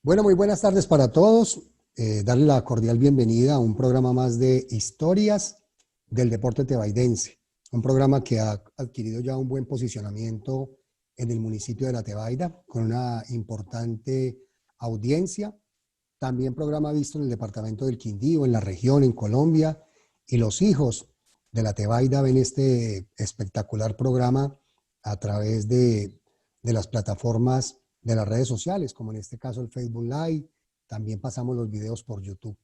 Bueno, muy buenas tardes para todos. Darle la cordial bienvenida a un programa más de historias del deporte tebaidense. Un programa que ha adquirido ya un buen posicionamiento en el municipio de La Tebaida, con una importante audiencia. También programa visto en el departamento del Quindío, en la región, en Colombia. Y los hijos de La Tebaida ven este espectacular programa a través de las plataformas de las redes sociales, como en este caso el Facebook Live. También pasamos los videos por YouTube.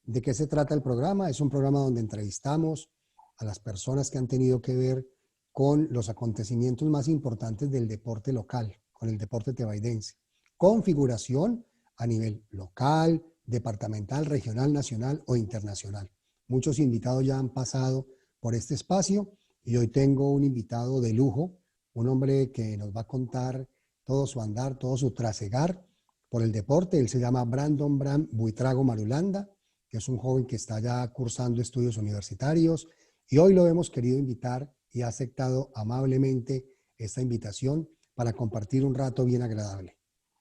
¿De qué se trata el programa? Es un programa donde entrevistamos a las personas que han tenido que ver con los acontecimientos más importantes del deporte local, con el deporte tebaidense. Configuración a nivel local, departamental, regional, nacional o internacional. Muchos invitados ya han pasado por este espacio y hoy tengo un invitado de lujo, un hombre que nos va a contar todo su andar, todo su trasegar por el deporte. Él se llama Brandon Bram Buitrago Marulanda, que es un joven que está ya cursando estudios universitarios y hoy lo hemos querido invitar y ha aceptado amablemente esta invitación para compartir un rato bien agradable.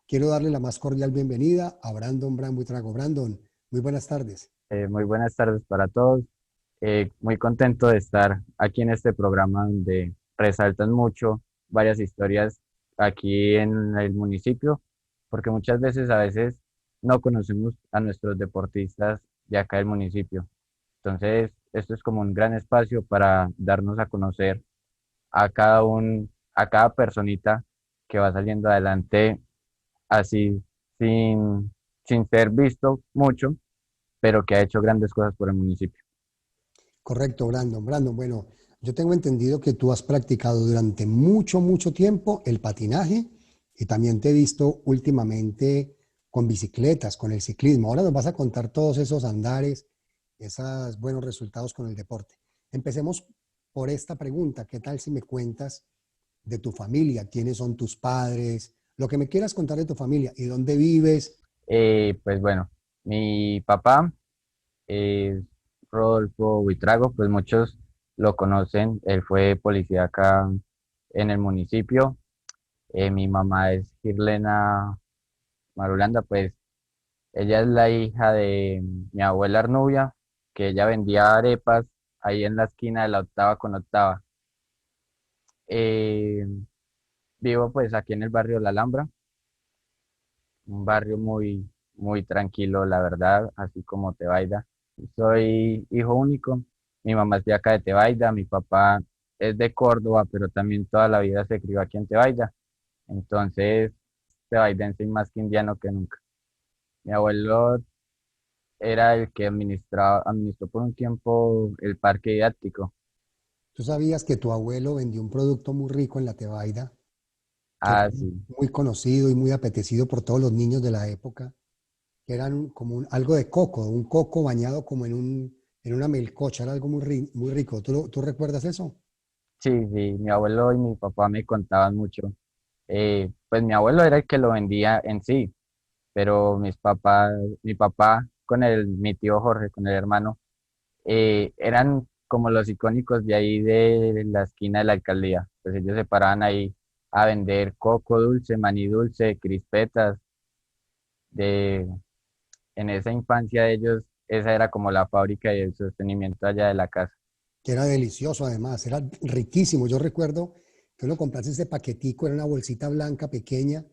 Quiero darle la más cordial bienvenida a Brandon Bram Buitrago. Brandon, muy buenas tardes. Muy buenas tardes para todos. Muy contento de estar aquí en este programa donde resaltan mucho varias historias aquí en el municipio, porque muchas veces no conocemos a nuestros deportistas de acá del municipio. Entonces, esto es como un gran espacio para darnos a conocer a cada personita que va saliendo adelante así sin, sin ser visto mucho, pero que ha hecho grandes cosas por el municipio. Correcto, Brandon. Brandon, bueno, yo tengo entendido que tú has practicado durante mucho, mucho tiempo el patinaje y también te he visto últimamente con bicicletas, con el ciclismo. Ahora nos vas a contar todos esos andares, esos buenos resultados con el deporte. Empecemos por esta pregunta. ¿Qué tal si me cuentas de tu familia? ¿Quiénes son tus padres? Lo que me quieras contar de tu familia y dónde vives. Pues bueno, mi papá es Rodolfo Buitrago, pues muchos lo conocen, él fue policía acá en el municipio. Mi mamá es Girlena Marulanda, pues ella es la hija de mi abuela Arnubia, que ella vendía arepas ahí en la esquina de la octava con octava. Eh, Vivo pues aquí en el barrio La Alhambra, un barrio muy tranquilo, la verdad, así como Tebaida. Soy hijo único, mi mamá es de acá de Tebaida, mi papá es de Córdoba, pero también toda la vida se crió aquí en Tebaida. Entonces, tebaidense y más que indiano que nunca. Mi abuelo era el que administró por un tiempo el parque didáctico. ¿Tú sabías que tu abuelo vendió un producto muy rico en la Tebaida, que era Ah, sí, muy conocido y muy apetecido por todos los niños de la época, que eran algo de coco, un coco bañado como en una melcocha, era algo muy rico. ¿Tú recuerdas eso? sí, sí, mi abuelo y mi papá me contaban mucho. Pues mi abuelo era el que lo vendía en sí, pero mi papá con mi tío Jorge, con el hermano, eran como los icónicos de ahí de la esquina de la alcaldía. Pues ellos se paraban ahí a vender coco dulce, maní dulce, crispetas. De, en esa infancia de ellos, esa era como la fábrica y el sostenimiento allá de la casa. Que era delicioso además, era riquísimo. Yo recuerdo que uno comprase ese paquetico, era una bolsita blanca pequeña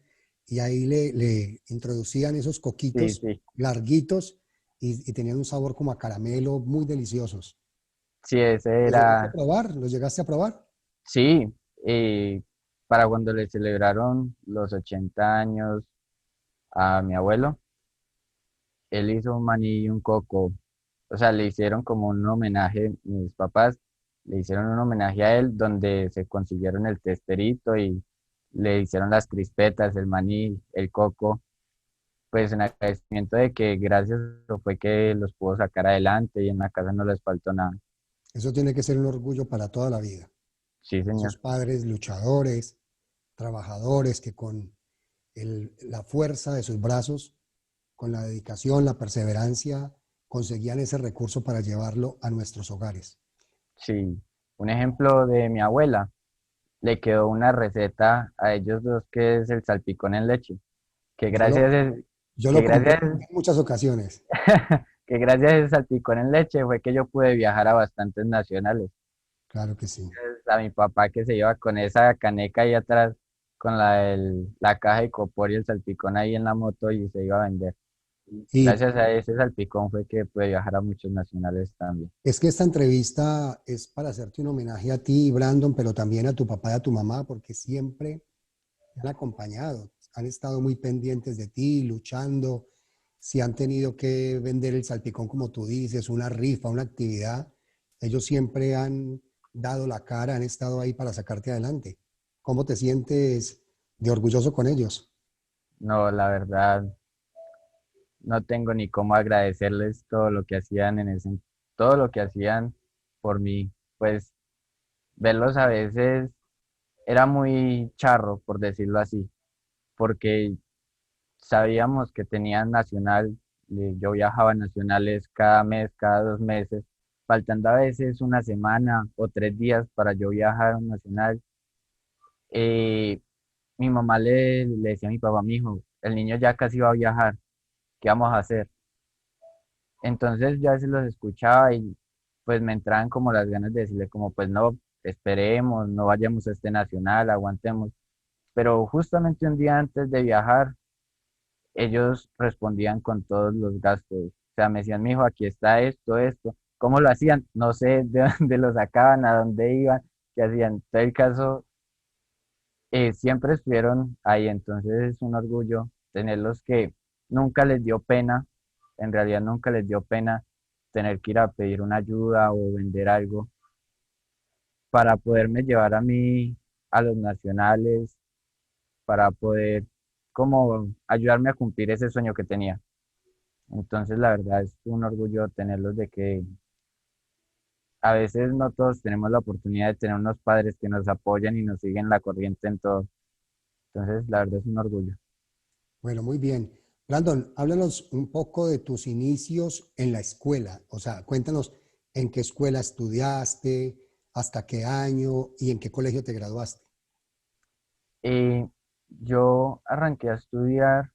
y ahí le introducían esos Sí, coquitos sí, larguitos y tenían un sabor como a caramelo muy deliciosos. sí, ese ¿Los llegaste a era, probar? ¿Los llegaste a probar? sí, para cuando le celebraron los 80 años a mi abuelo, él hizo un maní y un coco. O sea, le hicieron como un homenaje, mis papás le hicieron un homenaje a él donde se consiguieron el testerito y le hicieron las crispetas, el maní, el coco, pues en agradecimiento de que gracias a eso fue que los pudo sacar adelante y en la casa no les faltó nada. Eso tiene que ser un orgullo para toda la vida. Sí, señor. Esos padres luchadores, trabajadores que con la fuerza de sus brazos, con la dedicación, la perseverancia, conseguían ese recurso para llevarlo a nuestros hogares. Sí. Un ejemplo de mi abuela, le quedó una receta a ellos dos que es el salpicón en leche, que Yo lo, gracias a, Yo que lo gracias, compré en muchas ocasiones. que gracias a ese salpicón en leche fue que yo pude viajar a bastantes nacionales. Claro que sí. A mi papá que se iba con esa caneca ahí atrás, con la caja de copor y el salpicón ahí en la moto y se iba a vender. Y Gracias a ese salpicón fue que pude viajar a muchos nacionales también. es que esta entrevista es para hacerte un homenaje a ti, Brandon, pero también a tu papá y a tu mamá, porque siempre te han acompañado, han estado muy pendientes de ti, luchando. Si han tenido que vender el salpicón, como tú dices, una rifa, una actividad, ellos siempre han dado la cara, han estado ahí para sacarte adelante. ¿Cómo te sientes de orgulloso con ellos? No, la verdad, no tengo ni cómo agradecerles todo lo que hacían todo lo que hacían por mí. Pues verlos a veces era muy charro, por decirlo así, porque sabíamos que tenían nacional, yo viajaba a nacionales cada mes, cada 2 meses, faltando a veces una semana o 3 días para yo viajar a un nacional. eh, Mi mamá le decía a mi papá, mi hijo, el niño ya casi va a viajar, ¿qué vamos a hacer? Entonces yo a veces los escuchaba y pues me entraban como las ganas de decirle como pues no, esperemos, no vayamos a este nacional, aguantemos. Pero justamente un día antes de viajar, ellos respondían con todos los gastos. O sea, me decían, mijo, aquí está esto, esto. ¿Cómo lo hacían? No sé de dónde lo sacaban, a dónde iban, qué hacían. En todo el caso, siempre estuvieron ahí. Entonces es un orgullo tenerlos que nunca les dio pena, en realidad nunca les dio pena tener que ir a pedir una ayuda o vender algo para poderme llevar a mí a los nacionales, para poder como ayudarme a cumplir ese sueño que tenía. Entonces, la verdad es un orgullo tenerlos de que a veces no todos tenemos la oportunidad de tener unos padres que nos apoyan y nos siguen la corriente en todo. Entonces, la verdad es un orgullo. Bueno, muy bien. Brandon, háblanos un poco de tus inicios en la escuela. O sea, cuéntanos en qué escuela estudiaste, hasta qué año y en qué colegio te graduaste. Y yo arranqué a estudiar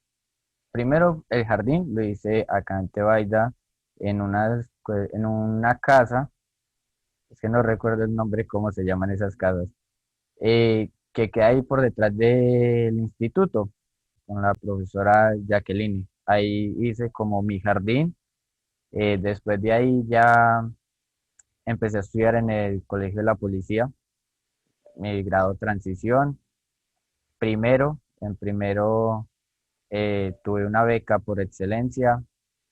primero el jardín, lo hice acá en Tebaida, en una casa, es que no recuerdo el nombre, cómo se llaman esas casas, que queda ahí por detrás del instituto, con la profesora Jacqueline. Ahí hice como mi jardín. Después de ahí ya empecé a estudiar en el Colegio de la Policía, mi grado transición. En primero tuve una beca por excelencia,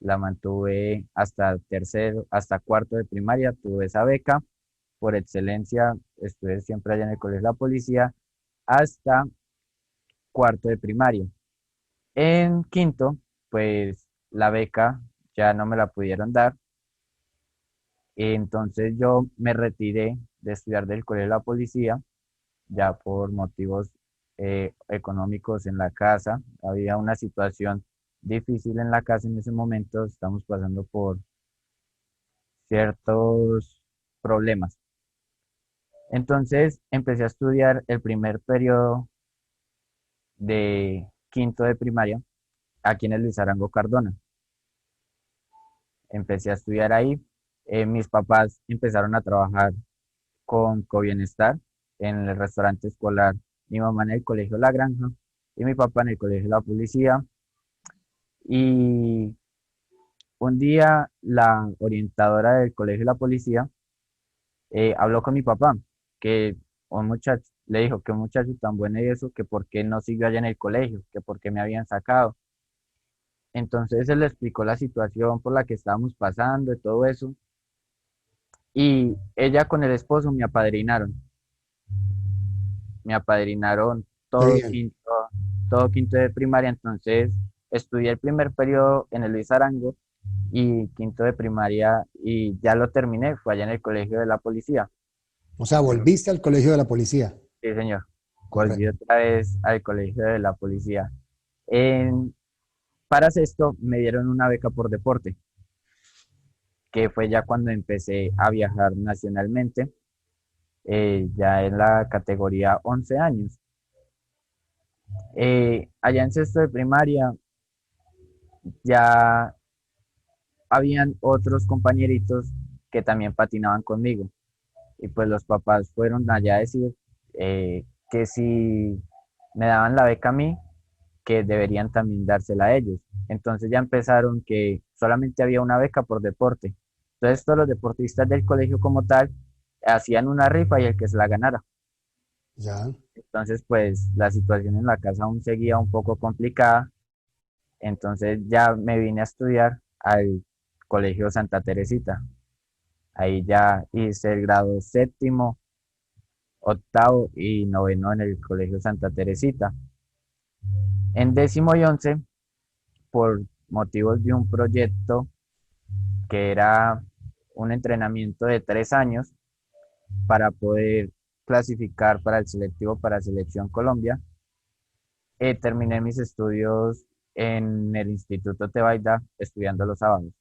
la mantuve hasta tercero, hasta cuarto de primaria, tuve esa beca por excelencia, estuve siempre allá en el Colegio de la Policía hasta cuarto de primaria. En quinto, pues la beca ya no me la pudieron dar. Entonces yo me retiré de estudiar del Colegio de la Policía, ya por motivos económicos en la casa. Había una situación difícil en la casa en ese momento, estamos pasando por ciertos problemas. Entonces empecé a estudiar el primer periodo de quinto de primaria aquí en el Luis Arango Cardona. Empecé a estudiar ahí. Mis papás empezaron a trabajar con Cobienestar en el restaurante escolar, mi mamá en el colegio La Granja y mi papá en el colegio La Policía. Y un día la orientadora del colegio La Policía habló con mi papá, que un muchacho, le dijo que un muchacho tan bueno y eso, que por qué no siguió allá en el colegio, que por qué me habían sacado. Entonces él le explicó la situación por la que estábamos pasando y todo eso. Y ella con el esposo me apadrinaron Qué bien. todo quinto de primaria, entonces estudié el primer periodo en el Luis Arango y quinto de primaria y ya lo terminé, fue allá en el colegio de la policía. O sea, volviste al colegio de la policía. Sí, señor, volví Correcto. otra vez al colegio de la policía. En, para sexto me dieron una beca por deporte, que fue ya cuando empecé a viajar nacionalmente, ya en la categoría 11 años. Allá en sexto de primaria ya habían otros compañeritos que también patinaban conmigo. Y pues los papás fueron allá a decir que si me daban la beca a mí, que deberían también dársela a ellos. Entonces ya empezaron que solamente había una beca por deporte. Entonces todos los deportistas del colegio como tal hacían una rifa y el que se la ganara. Ya, Entonces pues la situación en la casa aún seguía un poco complicada. Entonces ya me vine a estudiar al colegio Santa Teresita. Ahí ya hice el grado séptimo, octavo y noveno en el colegio Santa Teresita. En décimo y once, por motivos de un proyecto que era un entrenamiento de 3 años para poder clasificar para el selectivo para Selección Colombia, terminé mis estudios en el Instituto Tebaida estudiando los sábados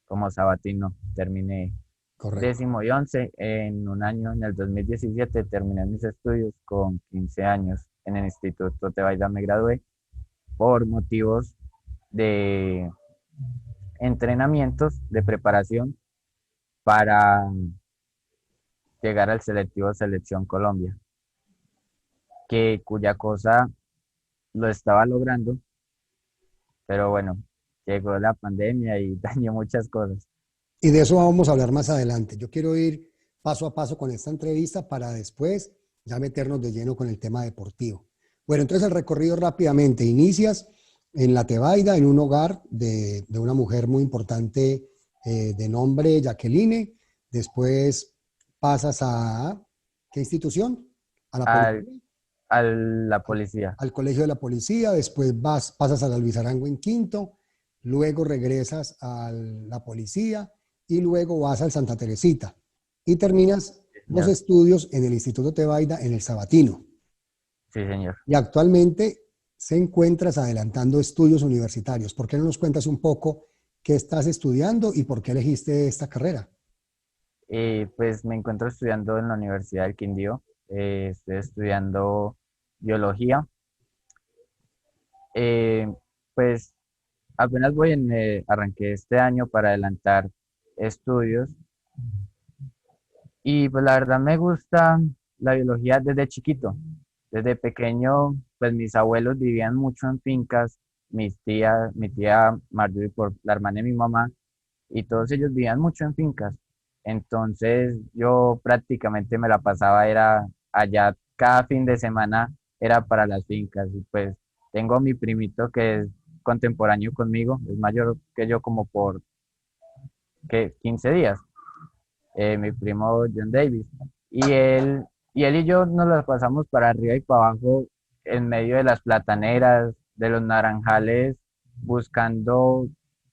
como sabatino. Terminé correcto. décimo y once en un año, en el 2017 terminé mis estudios con 15 años en el Instituto Tebaida. Me gradué por motivos de entrenamientos de preparación para llegar al selectivo Selección Colombia, que cuya cosa lo estaba logrando, pero bueno, llegó la pandemia y dañó muchas cosas. Y de eso vamos a hablar más adelante. Yo quiero ir paso a paso con esta entrevista para después ya meternos de lleno con el tema deportivo. Bueno, entonces el recorrido rápidamente. Inicias en la Tebaida, en un hogar de una mujer muy importante de nombre Jacqueline. Después pasas a, ¿qué institución? A la Al, policía, a la policía, al Colegio de la Policía. Después pasas a la Luis Arango en quinto. Luego regresas a la policía y luego vas al Santa Teresita y terminas sí, los señor. estudios en el Instituto Tebaida en el Sabatino. Sí, señor. Y actualmente se encuentras adelantando estudios universitarios. ¿Por qué no nos cuentas un poco qué estás estudiando y por qué elegiste esta carrera? Pues me encuentro estudiando en la Universidad del Quindío. Estoy estudiando biología. Eh, pues apenas arranqué este año para adelantar estudios y pues la verdad me gusta la biología desde chiquito. Desde pequeño, pues mis abuelos vivían mucho en fincas, mi tía Marjorie, por la hermana de mi mamá, y todos ellos vivían mucho en fincas. Entonces yo prácticamente me la pasaba, era allá cada fin de semana, era para las fincas. Y pues tengo a mi primito que es contemporáneo conmigo, es mayor que yo como por ¿qué? 15 días, mi primo John Davis. Y él y yo nos las pasamos para arriba y para abajo en medio de las plataneras, de los naranjales, buscando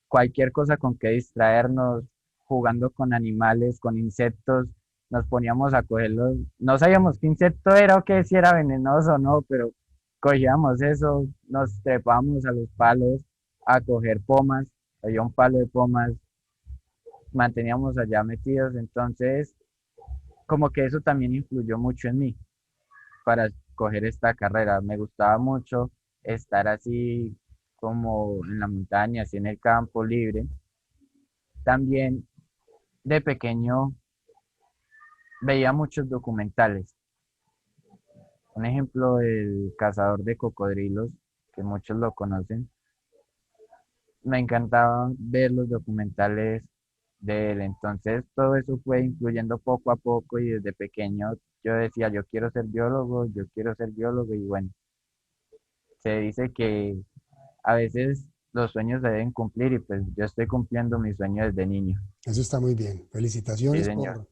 cualquier cosa con que distraernos, jugando con animales, con insectos. Nos poníamos a cogerlos. No sabíamos qué insecto era o que si era venenoso o no, pero cogíamos eso, nos trepábamos a los palos a coger pomas. Había un palo de pomas, manteníamos allá metidos. Entonces como que eso también influyó mucho en mí para escoger esta carrera. Me gustaba mucho estar así como en la montaña, así en el campo libre. También de pequeño veía muchos documentales. Un ejemplo, El cazador de cocodrilos, que muchos lo conocen. Me encantaba ver los documentales de él. Entonces todo eso fue influyendo poco a poco y desde pequeño yo decía, yo quiero ser biólogo y bueno, se dice que a veces los sueños se deben cumplir y pues yo estoy cumpliendo mi sueño desde niño. Eso está muy bien. Sí, Felicitaciones señor. por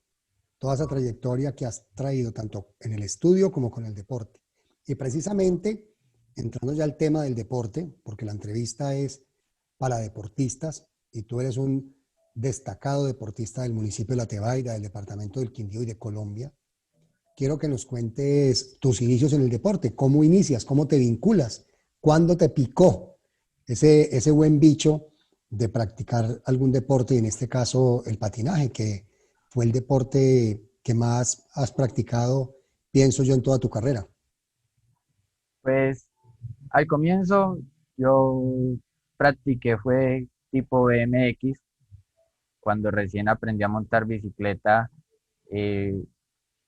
toda esa trayectoria que has traído tanto en el estudio como con el deporte. Y precisamente, entrando ya al tema del deporte, porque la entrevista es para deportistas y tú eres un destacado deportista del municipio de La Tebaida, del departamento del Quindío y de Colombia, quiero que nos cuentes tus inicios en el deporte, cómo inicias, cómo te vinculas, cuándo te picó ese buen bicho de practicar algún deporte, y en este caso el patinaje, que fue el deporte que más has practicado, pienso yo, en toda tu carrera. Pues al comienzo yo practiqué fue tipo BMX, cuando recién aprendí a montar bicicleta. eh,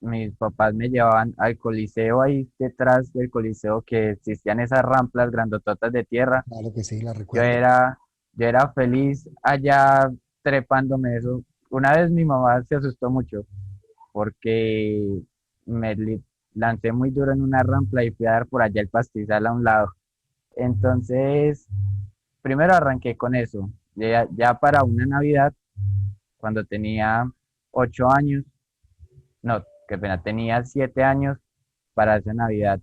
Mis papás me llevaban al coliseo, ahí detrás del coliseo que existían esas rampas grandototas de tierra. Claro que sí, la Yo recuerdo. era, yo era feliz allá trepándome eso. Una vez mi mamá se asustó mucho porque me lancé muy duro en una rampa y fui a dar por allá el pastizal a un lado. Entonces, primero arranqué con eso. Ya para una Navidad, cuando tenía 8 años, no, qué pena, tenía 7 años para esa Navidad.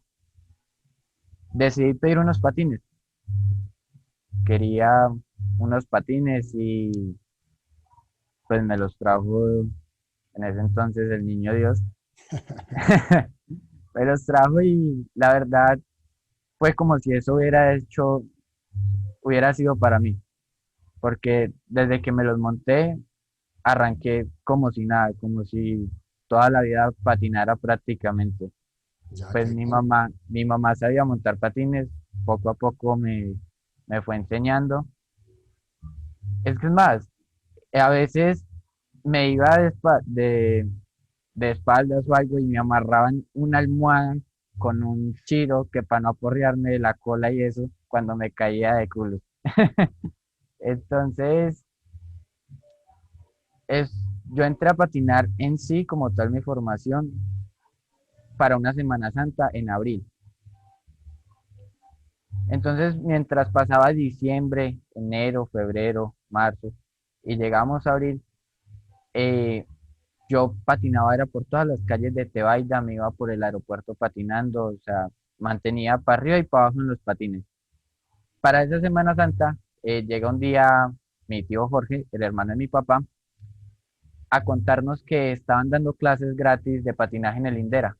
Decidí pedir unos patines. Quería unos patines y pues me los trajo en ese entonces el niño Dios. Me los trajo y la verdad fue como si eso hubiera sido para mí, porque desde que me los monté, arranqué como si nada, como si toda la vida patinara prácticamente. Ya Pues que bien. mi mamá sabía montar patines, poco a poco me fue enseñando. Es que es más, a veces me iba de espaldas o algo y me amarraban una almohada con un chiro que para no aporrearme de la cola y eso cuando me caía de culo. Entonces, es, yo entré a patinar en sí como tal mi formación para una Semana Santa en abril. Entonces, mientras pasaba diciembre, enero, febrero, marzo y llegamos a abril, eh, yo patinaba, era por todas las calles de Tebaida, me iba por el aeropuerto patinando, o sea, mantenía para arriba y para abajo en los patines. Para esa Semana Santa, llega un día mi tío Jorge, el hermano de mi papá, a contarnos que estaban dando clases gratis de patinaje en el Indera,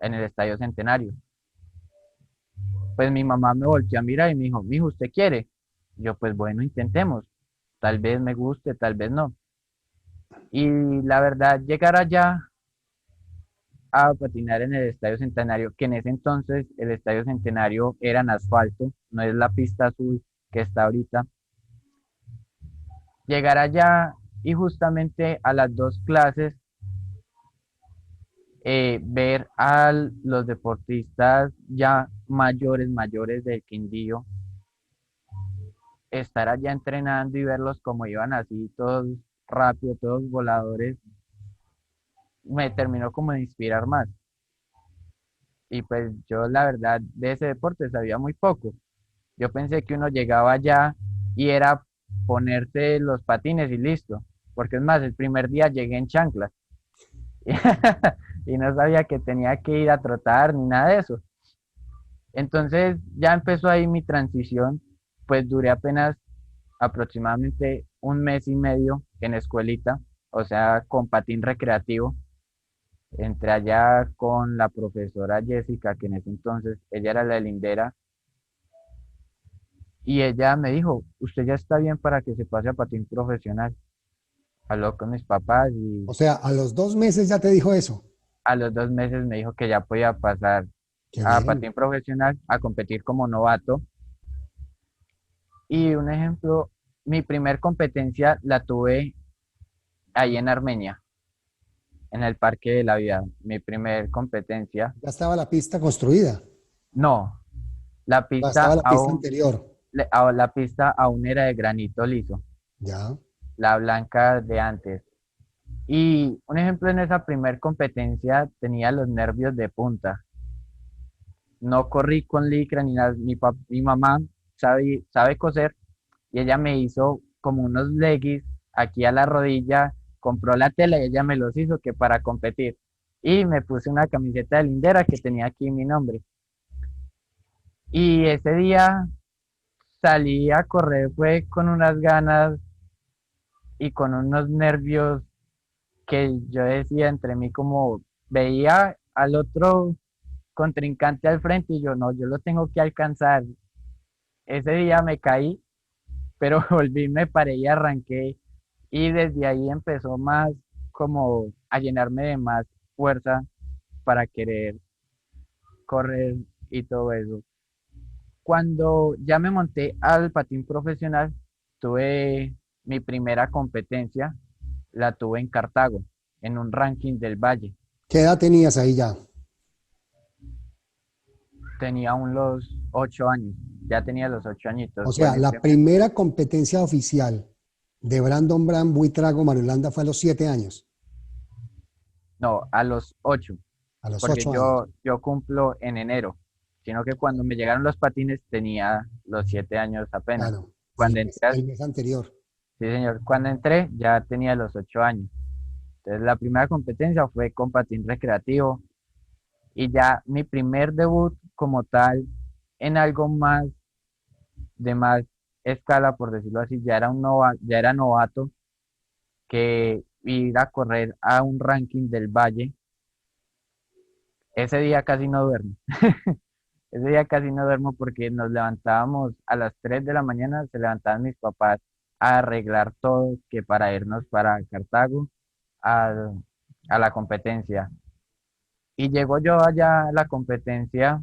en el Estadio Centenario. Pues mi mamá me volteó a mirar y me dijo, mijo, ¿usted quiere? Yo, pues bueno, intentemos. Tal vez me guste, tal vez no. Y la verdad, llegar allá a patinar en el Estadio Centenario, que en ese entonces el Estadio Centenario era en asfalto, no es la pista azul que está ahorita. Llegar allá y justamente a las dos clases, ver a los deportistas ya mayores del Quindío, estar allá entrenando y verlos como iban así, todos rápido, todos voladores, me terminó como de inspirar más. Y pues yo la verdad de ese deporte sabía muy poco. Yo pensé que uno llegaba allá y era ponerse los patines y listo. Porque es más, el primer día llegué en chanclas y no sabía que tenía que ir a trotar ni nada de eso. Entonces ya empezó ahí mi transición, pues duré apenas aproximadamente un mes y medio en escuelita, o sea, con patín recreativo. Entré allá con la profesora Jessica, que en ese entonces ella era la lindera, y ella me dijo, usted ya está bien para que se pase a patín profesional. Habló con mis papás y O sea, a los 2 meses ya te dijo eso. a los 2 meses me dijo que ya podía pasar Qué a bien. patín profesional, a competir como novato. Y un ejemplo, mi primer competencia la tuve ahí en Armenia, en el Parque de la Vida. Mi primer competencia. Ya estaba la pista construida. No, la Ya estaba pista la pista aún, anterior. la pista aún era de granito liso, Ya. la blanca de antes. Y un ejemplo, en esa primer competencia tenía los nervios de punta. No corrí con licra ni nada. Mi mamá sabe coser y ella me hizo como unos leggings aquí a la rodilla, compró la tela y ella me los hizo que para competir. Y me puse una camiseta de lindera que tenía aquí mi nombre. Y ese día salí a correr, fue con unas ganas y con unos nervios que yo decía entre mí como veía al otro contrincante al frente y yo no, yo lo tengo que alcanzar. Ese día me caí, pero volví, me paré y arranqué y desde ahí empezó más como a llenarme de más fuerza para querer correr y todo eso. Cuando ya me monté al patín profesional, tuve mi primera competencia, la tuve en Cartago, en un ranking del Valle. ¿Qué edad tenías ahí ya? Tenía aún los 8 años, ya tenía los 8 añitos. O Fue sea, mi la primer, primera competencia oficial de Brandon Brand, Buitrago, Manuelanda fue a los 7 años, no, a los 8, a los porque 8 años. yo cumplo en enero, sino que cuando me llegaron los patines tenía los 7 años apenas. Claro, Cuando entré, el mes anterior. sí señor, cuando entré ya tenía los 8 años. Entonces la primera competencia fue con patín recreativo y ya mi primer debut como tal en algo más de más escala, por decirlo así, ya era novato que ir a correr a un ranking del Valle. Ese día casi no duermo. Ese día casi no duermo porque nos levantábamos a las 3 de la mañana, se levantaban mis papás a arreglar todo, que para irnos para Cartago a, a la competencia. Y llego yo allá a la competencia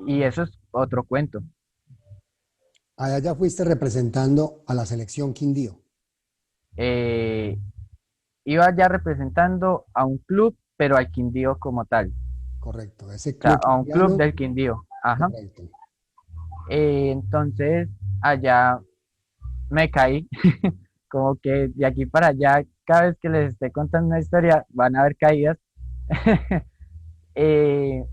y eso es otro cuento. Allá ya fuiste representando a la selección Quindío. Eh, Iba ya representando a un club, pero al Quindío como tal. Correcto, ese O sea, club a un club quindiano, del Quindío. Ajá. correcto. Entonces, allá me caí, como que de aquí para allá, cada vez que les esté contando una historia, van a haber caídas. Eh,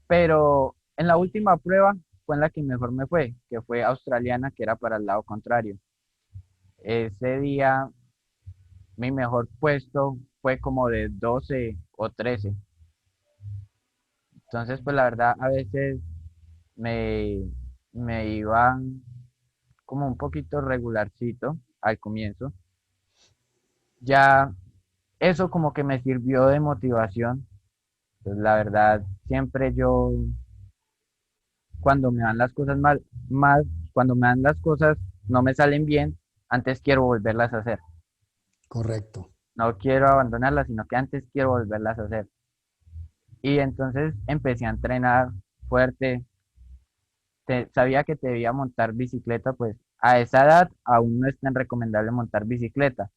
pero en la última prueba fue en la que mejor me fue, que fue australiana, que era para el lado contrario. Ese día mi mejor puesto fue como de 12 o 13. Entonces, pues la verdad, a veces me, me iba como un poquito regularcito al comienzo. Ya eso como que me sirvió de motivación. Pues la verdad, siempre yo, cuando me dan las cosas más, cuando me dan las cosas no me salen bien, antes quiero volverlas a hacer. Correcto. No quiero abandonarlas, sino que antes quiero volverlas a hacer. Y entonces empecé a entrenar fuerte. Sabía que te debía montar bicicleta, pues a esa edad aún no es tan recomendable montar bicicleta,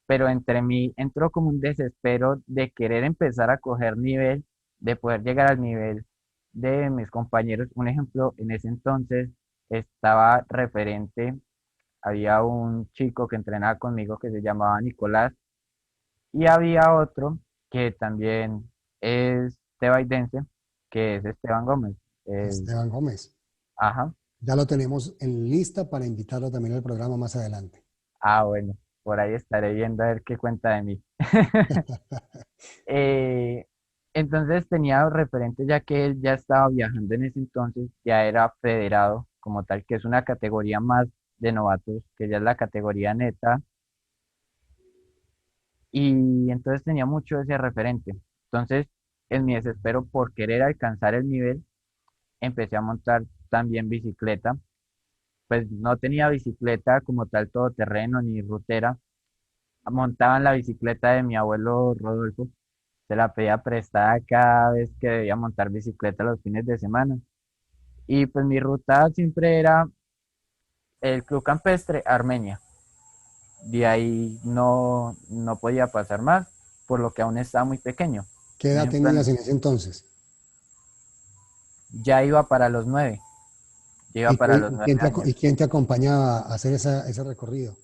pero entre mí entró como un desespero de querer empezar a coger nivel, de poder llegar al nivel de mis compañeros. Un ejemplo, en ese entonces estaba referente, había un chico que entrenaba conmigo que se llamaba Nicolás y había otro que también es tebaidense, que es Esteban Gómez. Esteban Gómez. Ajá. Ya lo tenemos en lista para invitarlo también al programa más adelante. Ah, bueno, por ahí estaré viendo a ver qué cuenta de mí. Eh, entonces tenía referente ya que él ya estaba viajando en ese entonces, ya era federado como tal, que es una categoría más de novatos, que ya es la categoría neta, y entonces tenía mucho ese referente. Entonces, en mi desespero por querer alcanzar el nivel, empecé a montar también bicicleta. Pues no tenía bicicleta como tal todoterreno ni rutera. Montaba en la bicicleta de mi abuelo Rodolfo. Se la pedía prestada cada vez que debía montar bicicleta los fines de semana. Y pues mi ruta siempre era el Club Campestre Armenia. De ahí no podía pasar más, por lo que aún estaba muy pequeño. ¿Qué Un edad ejemplo, tenías en ese entonces? ya iba para los 9, ya iba para los Y 9 años. y quién te acompañaba a hacer ese recorrido?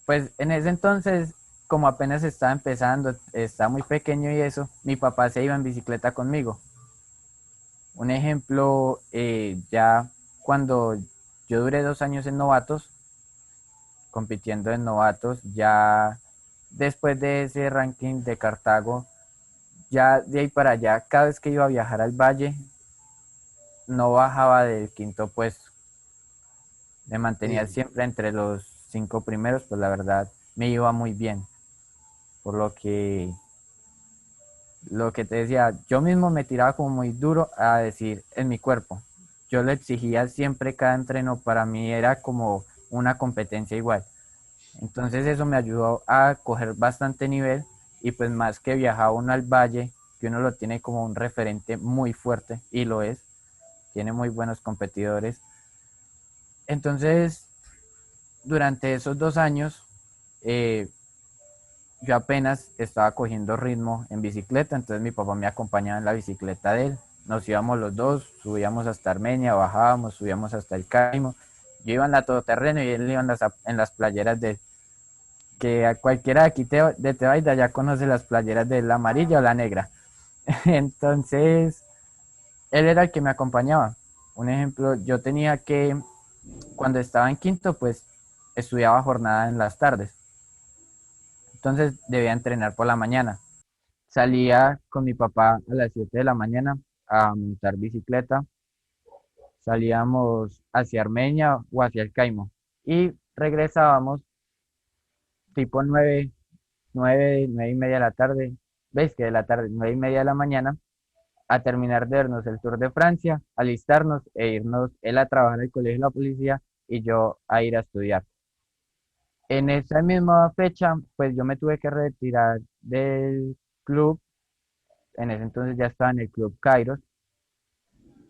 Pues en ese entonces, como apenas estaba empezando, estaba muy pequeño y eso, mi papá se iba en bicicleta conmigo. Un ejemplo, ya cuando yo duré 2 años en novatos, compitiendo en novatos, ya después de ese ranking de Cartago, ya de ahí para allá, cada vez que iba a viajar al valle, no bajaba del quinto puesto. Me mantenía Sí, siempre entre los 5 primeros, pues la verdad me iba muy bien. Por lo que te decía, yo mismo me tiraba como muy duro a decir en mi cuerpo. Yo le exigía siempre cada entreno, para mí era como una competencia igual. Entonces eso me ayudó a coger bastante nivel y pues más que viajaba uno al valle, que uno lo tiene como un referente muy fuerte y lo es, tiene muy buenos competidores. Entonces, durante esos 2 años, eh, yo apenas estaba cogiendo ritmo en bicicleta, entonces mi papá me acompañaba en la bicicleta de él. Nos íbamos los dos, subíamos hasta Armenia, bajábamos, subíamos hasta el Caimo. Yo iba en la todoterreno y él iba en las playeras de que a cualquiera de aquí de Tebaida ya conoce las playeras de la amarilla o la negra. Entonces, él era el que me acompañaba. Un ejemplo, yo tenía que, cuando estaba en quinto, pues estudiaba jornada en las tardes. Entonces debía entrenar por la mañana. Salía con mi papá a las 7 de la mañana a montar bicicleta. Salíamos hacia Armenia o hacia el Caimo y regresábamos tipo 9 y media de la tarde, ¿ves que de la tarde, 9 y media de la mañana, a terminar de vernos el Tour de Francia, alistarnos e irnos él a trabajar al colegio de la policía y yo a ir a estudiar. En esa misma fecha, pues yo me tuve que retirar del club. En ese entonces ya estaba en el club Kairos,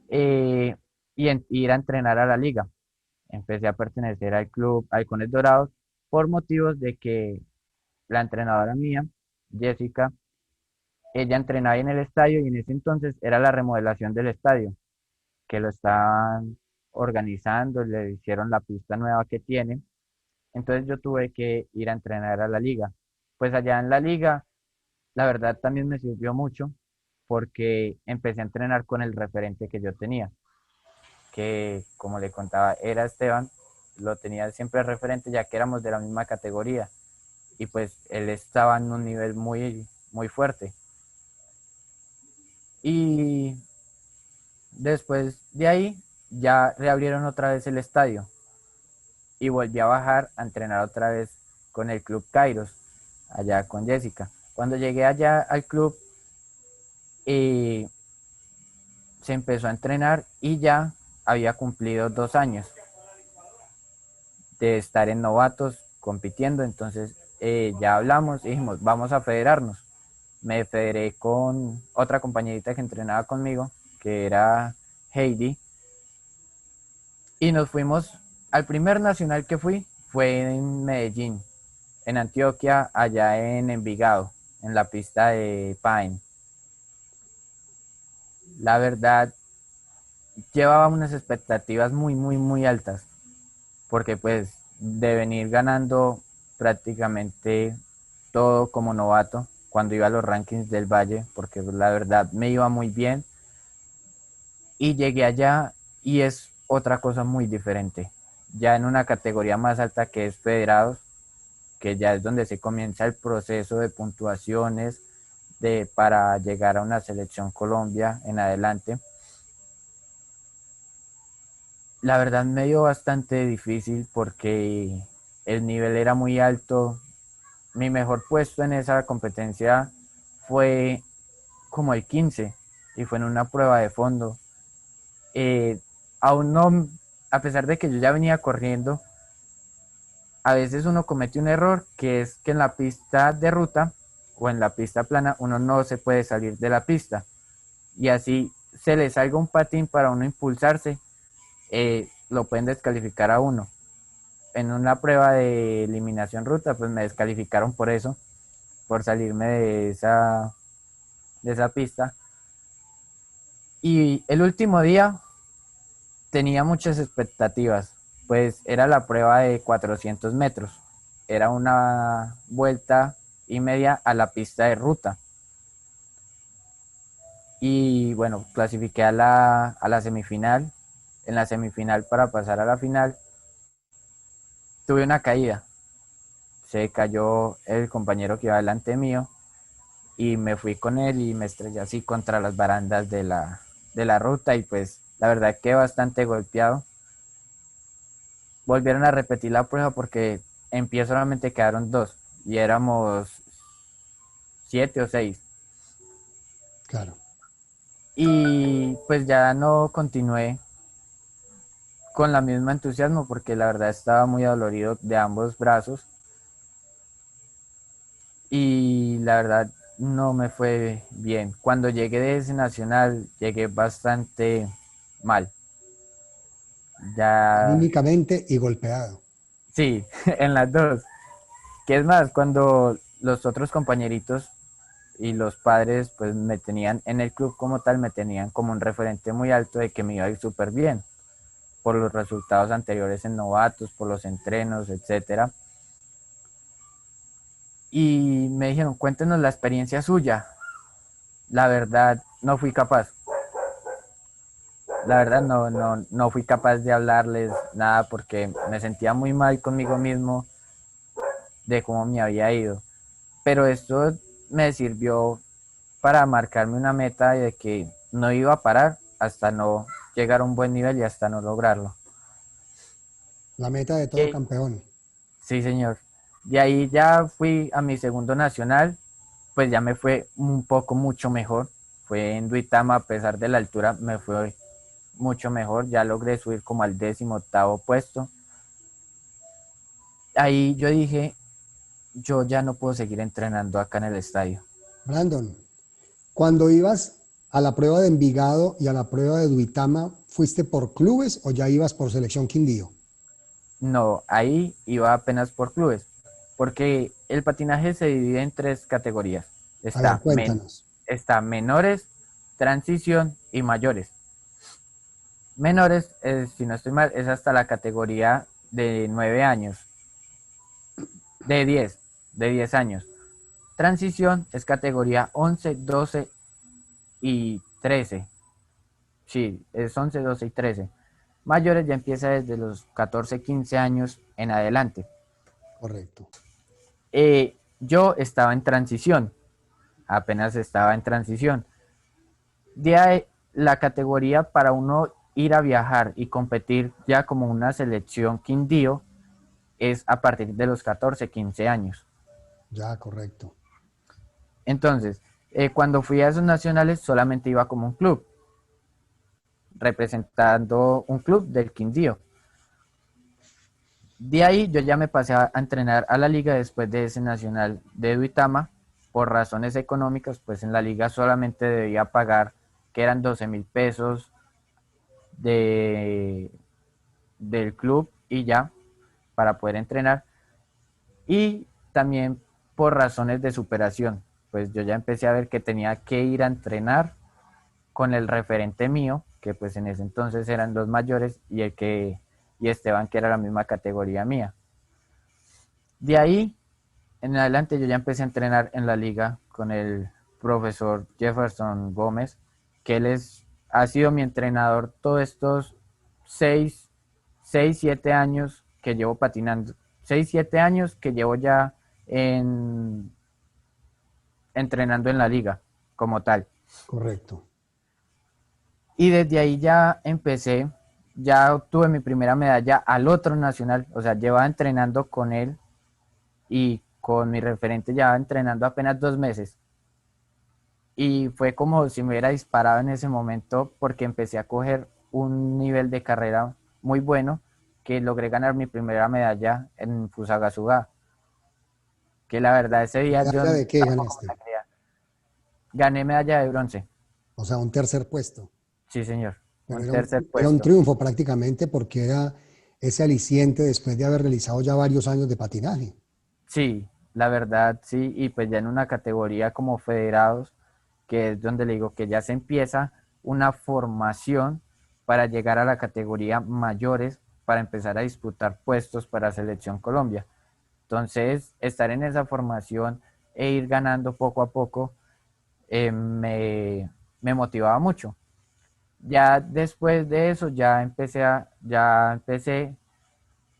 eh, ir a entrenar a la liga. Empecé a pertenecer al club Halcones Dorados por motivos de que la entrenadora mía, Jessica, ella entrenaba en el estadio y en ese entonces era la remodelación del estadio, que lo estaban organizando, le hicieron la pista nueva que tiene. Entonces yo tuve que ir a entrenar a la liga. Pues allá en la liga, la verdad también me sirvió mucho porque empecé a entrenar con el referente que yo tenía, que como le contaba era Esteban, lo tenía siempre referente ya que éramos de la misma categoría y pues él estaba en un nivel muy, muy fuerte. Y después de ahí ya reabrieron otra vez el estadio y volví a bajar a entrenar otra vez con el club Kairos, allá con Jessica. Cuando llegué allá al club, eh, se empezó a entrenar y ya había cumplido 2 años de estar en novatos compitiendo, entonces ya hablamos y dijimos, vamos a federarnos. Me federé con otra compañerita que entrenaba conmigo, que era Heidi, y nos fuimos al primer nacional que fue en Medellín, en Antioquia, allá en Envigado, en la pista de Pine. La verdad, llevaba unas expectativas muy, muy, muy altas, porque pues de venir ganando prácticamente todo como novato cuando iba a los rankings del Valle, porque pues, la verdad me iba muy bien y llegué allá y es otra cosa muy diferente. Ya en una categoría más alta que es federados, que ya es donde se comienza el proceso de puntuaciones para llegar a una selección Colombia en adelante. La verdad me dio bastante difícil porque el nivel era muy alto. Mi mejor puesto en esa competencia fue como el 15 y fue en una prueba de fondo. Eh, Aún no, a pesar de que yo ya venía corriendo, a veces uno comete un error que es que en la pista de ruta o en la pista plana uno no se puede salir de la pista y así se le salga un patín para uno impulsarse, lo pueden descalificar a uno. En una prueba de eliminación ruta, pues me descalificaron por eso, por salirme de esa pista. Y el último día tenía muchas expectativas, pues era la prueba de 400 metros. Era una vuelta y media a la pista de ruta. Y bueno, clasifiqué a la semifinal. En la semifinal para pasar a la final, tuve una caída. Se cayó el compañero que iba delante mío y me fui con él y me estrellé así contra las barandas de la ruta y pues la verdad quedé bastante golpeado. Volvieron a repetir la prueba porque en pie solamente quedaron dos y éramos 7 o 6. Claro. Y pues ya no continué con la misma entusiasmo porque la verdad estaba muy dolorido de ambos brazos y la verdad no me fue bien. Cuando llegué de ese nacional llegué bastante mal. Ya, anímicamente y golpeado. sí, en las dos. Que es más, cuando los otros compañeritos y los padres pues me tenían en el club como tal, me tenían como un referente muy alto de que me iba a ir súper bien por los resultados anteriores en novatos, por los entrenos, etcétera. Y me dijeron, cuéntenos la experiencia suya. La verdad, no fui capaz. La verdad, no fui capaz de hablarles nada porque me sentía muy mal conmigo mismo de cómo me había ido. Pero esto me sirvió para marcarme una meta de que no iba a parar hasta no llegar a un buen nivel y hasta no lograrlo. La meta de todo Y, campeón. sí, señor. De ahí ya fui a mi segundo nacional, pues ya me fue un poco mucho mejor. Fue en Duitama, a pesar de la altura, me fue mucho mejor. Ya logré subir como al 18º puesto. Ahí yo dije, yo ya no puedo seguir entrenando acá en el estadio. Brandon, cuando ibas a la prueba de Envigado y a la prueba de Duitama, ¿fuiste por clubes o ya ibas por selección Quindío? No, ahí iba apenas por clubes, porque el patinaje se divide en tres categorías. A ver, Está, cuéntanos. está menores, transición y mayores. Menores, si no estoy mal, es hasta la categoría de 9 años, de 10, de 10 años. Transición es categoría 11, 12 y 13. Sí, es 11, 12 y 13. Mayores ya empieza desde los 14, 15 años en adelante. Correcto. Yo estaba en transición, apenas estaba en transición. De ahí, la categoría para uno ir a viajar y competir ya como una selección Quindío es a partir de los 14, 15 años. Ya, correcto. Entonces, cuando fui a esos nacionales solamente iba como un club, representando un club del Quindío. De ahí yo ya me pasé a entrenar a la liga después de ese nacional de Duitama. Por razones económicas, pues en la liga solamente debía pagar, que eran 12.000 pesos de, del club y ya, para poder entrenar. Y también por razones de superación, pues yo ya empecé a ver que tenía que ir a entrenar con el referente mío, que pues en ese entonces eran los mayores, y Esteban, que era la misma categoría mía. De ahí en adelante yo ya empecé a entrenar en la liga con el profesor Jefferson Gómez, que ha sido mi entrenador todos estos 6, 6, 7 años que llevo patinando. 6, 7 años que llevo ya en, entrenando en la liga como tal. Correcto. Y desde ahí ya empecé, ya obtuve mi primera medalla al otro nacional, o sea, llevaba entrenando con él y con mi referente llevaba entrenando apenas 2 meses. Y fue como si me hubiera disparado en ese momento porque empecé a coger un nivel de carrera muy bueno que logré ganar mi primera medalla en Fusagasugá, que la verdad ese día yo ¿Medalla de qué tampoco me ganaste? la creía. Gané medalla de bronce, O sea, un tercer puesto. sí señor, Pero un tercer era un puesto. triunfo prácticamente porque era ese aliciente después de haber realizado ya varios años de patinaje. Sí, la verdad sí, y pues ya en una categoría como federados, que es donde le digo que ya se empieza una formación para llegar a la categoría mayores para empezar a disputar puestos para Selección Colombia. Entonces, estar en esa formación e ir ganando poco a poco me motivaba mucho. Ya después de eso, ya empecé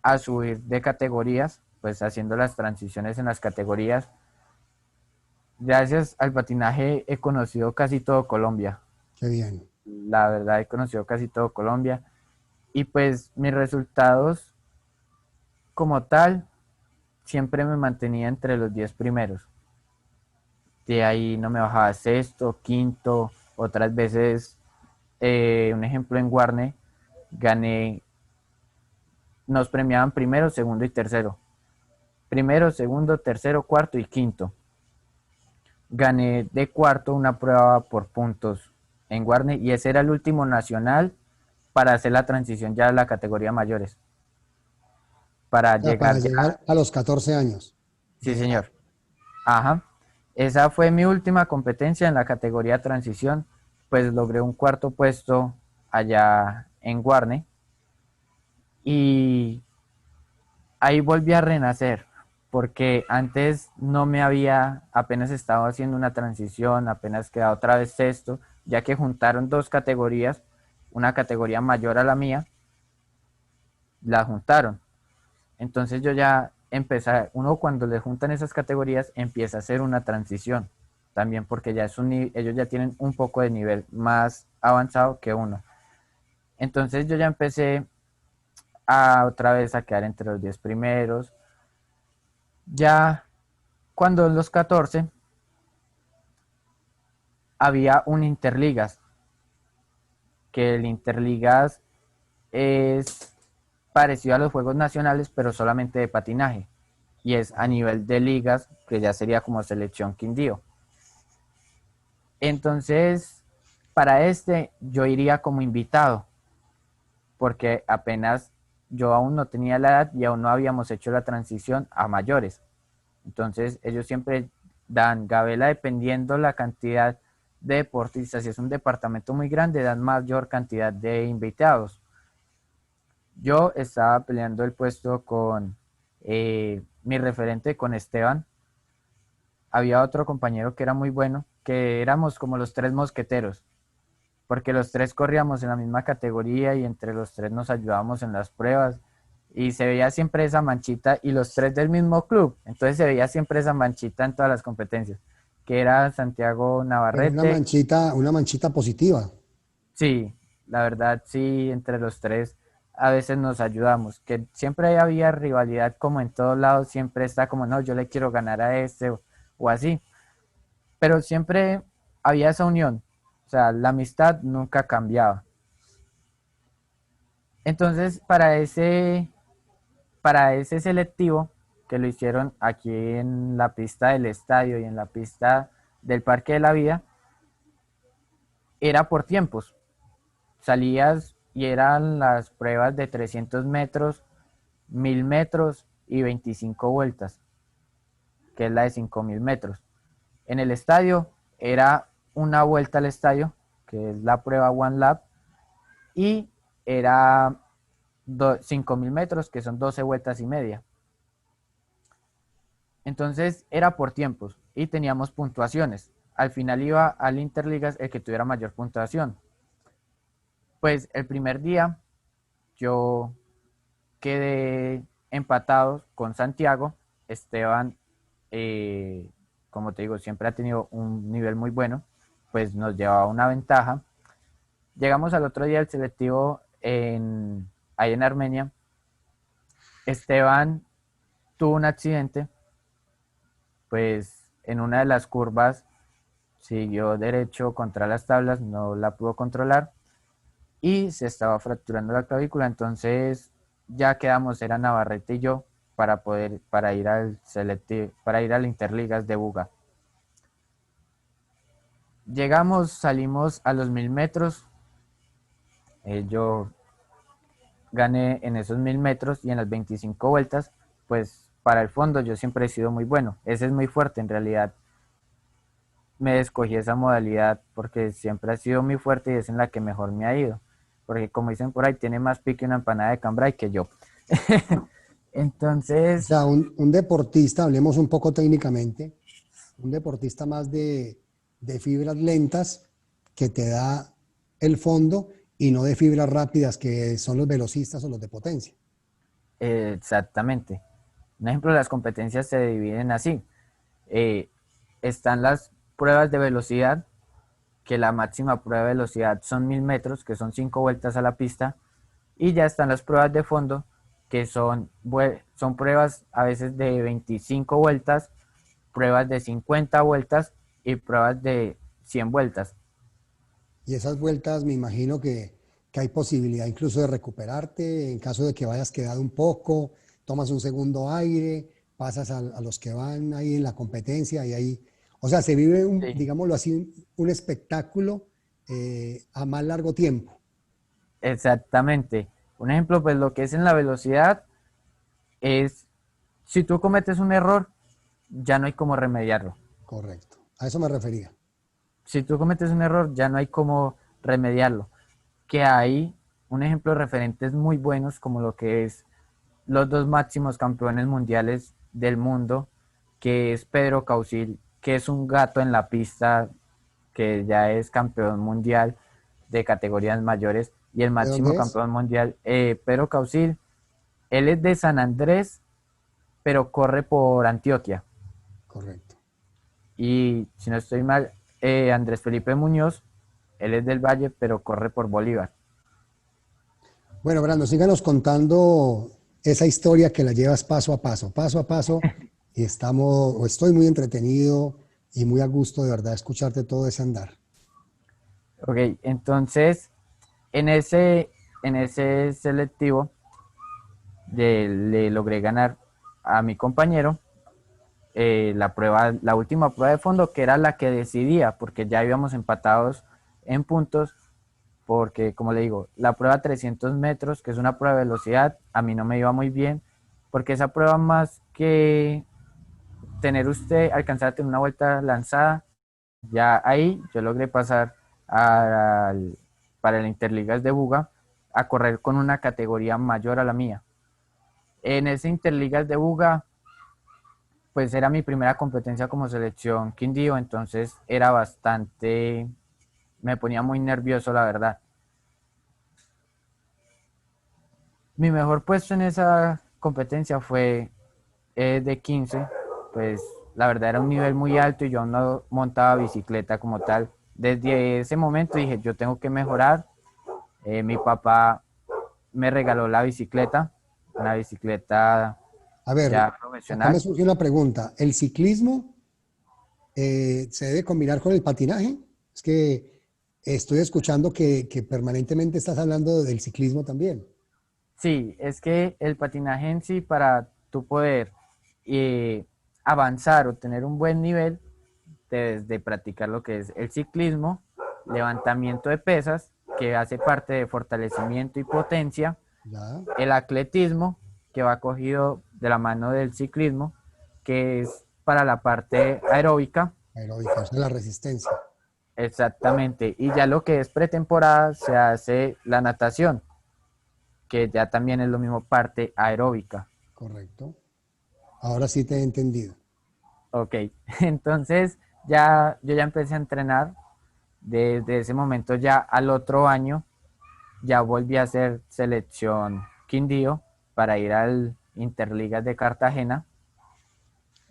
a subir de categorías, pues haciendo las transiciones en las categorías. Gracias al patinaje he conocido casi todo Colombia. Qué bien. La verdad he conocido casi todo Colombia. Y pues mis resultados como tal siempre me mantenía entre los 10 primeros. De ahí no me bajaba sexto, quinto, otras veces, un ejemplo en Guarne, gané, nos premiaban primero, segundo y tercero. Primero, segundo, tercero, cuarto y quinto. Gané de cuarto una prueba por puntos en Guarne y ese era el último nacional para hacer la transición ya a la categoría mayores, para O sea, para llegar ya, llegar a los 14 años sí de edad. señor, ajá, esa fue mi última competencia en la categoría transición, pues logré un cuarto puesto allá en Guarne y ahí volví a renacer, porque antes no me había, apenas estaba haciendo una transición, apenas quedaba otra vez sexto, ya que juntaron dos categorías, una categoría mayor a la mía, la juntaron. Entonces yo ya empecé, uno cuando le juntan esas categorías empieza a hacer una transición, también porque ya es ellos ya tienen un poco de nivel más avanzado que uno. Entonces yo ya empecé a otra vez a quedar entre los 10 primeros. Ya cuando en los 14 había un Interligas, que el Interligas es parecido a los Juegos Nacionales, pero solamente de patinaje. Y es a nivel de ligas, que ya sería como Selección Quindío. Entonces, para este yo iría como invitado, porque apenas yo aún no tenía la edad y aún no habíamos hecho la transición a mayores. Entonces, ellos siempre dan gabela dependiendo la cantidad de deportistas. Si es un departamento muy grande, dan mayor cantidad de invitados. Yo estaba peleando el puesto con mi referente, con Esteban. Había otro compañero que era muy bueno, que éramos como los tres mosqueteros, porque los tres corríamos en la misma categoría y entre los tres nos ayudábamos en las pruebas. Y se veía siempre esa manchita y los tres del mismo club. Entonces se veía siempre esa manchita en todas las competencias, que era Santiago Pero Navarrete. una manchita positiva. Sí, la verdad sí, entre los tres a veces nos ayudamos, que siempre había rivalidad como en todos lados, siempre está como, no, yo le quiero ganar a este o así, pero siempre había esa unión, o sea, la amistad nunca cambiaba. Entonces, para ese selectivo que lo hicieron aquí en la pista del estadio y en la pista del Parque de la Vida, era por tiempos. Salías y eran las pruebas de 300 metros, 1000 metros y 25 vueltas, que es la de 5000 metros. En el estadio era una vuelta al estadio, que es la prueba One Lap, y era 5000 metros, que son 12 vueltas y media. Entonces era por tiempos y teníamos puntuaciones. Al final iba al Interligas el que tuviera mayor puntuación. Pues el primer día yo quedé empatado con Santiago. Esteban, eh, como te digo, siempre ha tenido un nivel muy bueno, pues nos llevaba una ventaja. Llegamos al otro día del selectivo ahí en Armenia. Esteban tuvo un accidente, pues en una de las curvas siguió derecho contra las tablas, no la pudo controlar y se estaba fracturando la clavícula, entonces ya quedamos, era Navarrete y yo, para ir al selectivo, para ir al Interligas de Buga. Llegamos, salimos a los 1000 metros, yo gané en esos 1000 metros y en las 25 vueltas, pues para el fondo yo siempre he sido muy bueno, ese es muy fuerte en realidad. Me escogí esa modalidad porque siempre ha sido muy fuerte y es en la que mejor me ha ido. Porque como dicen por ahí, tiene más pique una empanada de cambray que yo. O Entonces, sea, un deportista, hablemos un poco técnicamente, un deportista más de fibras lentas que te da el fondo y no de fibras rápidas que son los velocistas o los de potencia. exactamente. Un ejemplo, las competencias se dividen así. Eh, Están las pruebas de velocidad, que la máxima prueba de velocidad son 1000 metros, que son 5 vueltas a la pista. Y ya están las pruebas de fondo, que son pruebas a veces de 25 vueltas, pruebas de 50 vueltas y pruebas de 100 vueltas. Y esas vueltas me imagino que hay posibilidad incluso de recuperarte en caso de que vayas quedado un poco, tomas un segundo aire, pasas a los que van ahí en la competencia y ahí, o sea, se vive, Sí. digámoslo así, un espectáculo a más largo tiempo. Exactamente. Un ejemplo, pues lo que es en la velocidad es, si tú cometes un error, ya no hay cómo remediarlo. Correcto. A eso me refería. Si tú cometes un error, ya no hay cómo remediarlo. Que hay un ejemplo de referentes muy buenos como lo que es los dos máximos campeones mundiales del mundo, que es Pedro Causil, que es un gato en la pista, que ya es campeón mundial de categorías mayores, y el ¿De máximo dónde es? campeón mundial, Pedro Causil, él es de San Andrés, pero corre por Antioquia. Correcto. Y si no estoy mal, Andrés Felipe Muñoz, él es del Valle, pero corre por Bolívar. Bueno, Brando, síganos contando esa historia que la llevas paso a paso, y estamos, o estoy muy entretenido y muy a gusto de verdad escucharte todo ese andar. Ok, entonces en ese selectivo le logré ganar a mi compañero la prueba, la última prueba de fondo, que era la que decidía, porque ya íbamos empatados en puntos, porque como le digo, la prueba 300 metros, que es una prueba de velocidad, a mí no me iba muy bien, porque esa prueba más que tener usted, alcanzar a tener una vuelta lanzada, ya ahí yo logré pasar al, para el Interligas de Buga a correr con una categoría mayor a la mía. En ese Interligas de Buga, pues era mi primera competencia como selección Quindío, entonces era bastante, me ponía muy nervioso la verdad. Mi mejor puesto en esa competencia fue de 15, pues la verdad era un nivel muy alto y yo no montaba bicicleta como tal. Desde ese momento dije, yo tengo que mejorar. Mi papá me regaló la bicicleta, una bicicleta A ver, ya acá me profesional. surgió una pregunta. ¿El ciclismo se debe combinar con el patinaje? Es que estoy escuchando que permanentemente estás hablando del ciclismo también. Sí, es que el patinaje en sí, para tú poder eh, avanzar o tener un buen nivel, debes de practicar lo que es el ciclismo, levantamiento de pesas, que hace parte de fortalecimiento y potencia, Ya, el atletismo, que va cogido de la mano del ciclismo, que es para la parte aeróbica, aeróbica, o sea, la resistencia. exactamente, y ya lo que es pretemporada se hace la natación, que ya también es lo mismo parte aeróbica. Correcto. Ahora sí te he entendido. Ok, entonces ya yo ya empecé a entrenar. Desde ese momento ya al otro año ya volví a hacer selección Quindío para ir al Interligas de Cartagena,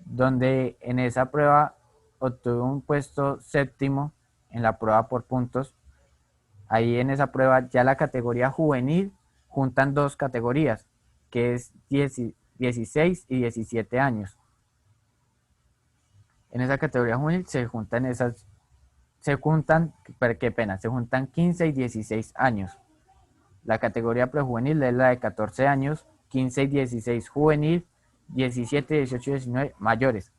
donde en esa prueba obtuve un puesto séptimo en la prueba por puntos. Ahí en esa prueba ya la categoría juvenil juntan dos categorías, que es 16 y 17 años. En esa categoría juvenil se juntan, pero qué pena, se juntan 15 y 16 años. La categoría prejuvenil es la de 14 años, 15 y 16 juvenil, 17, 18 y 19 mayores.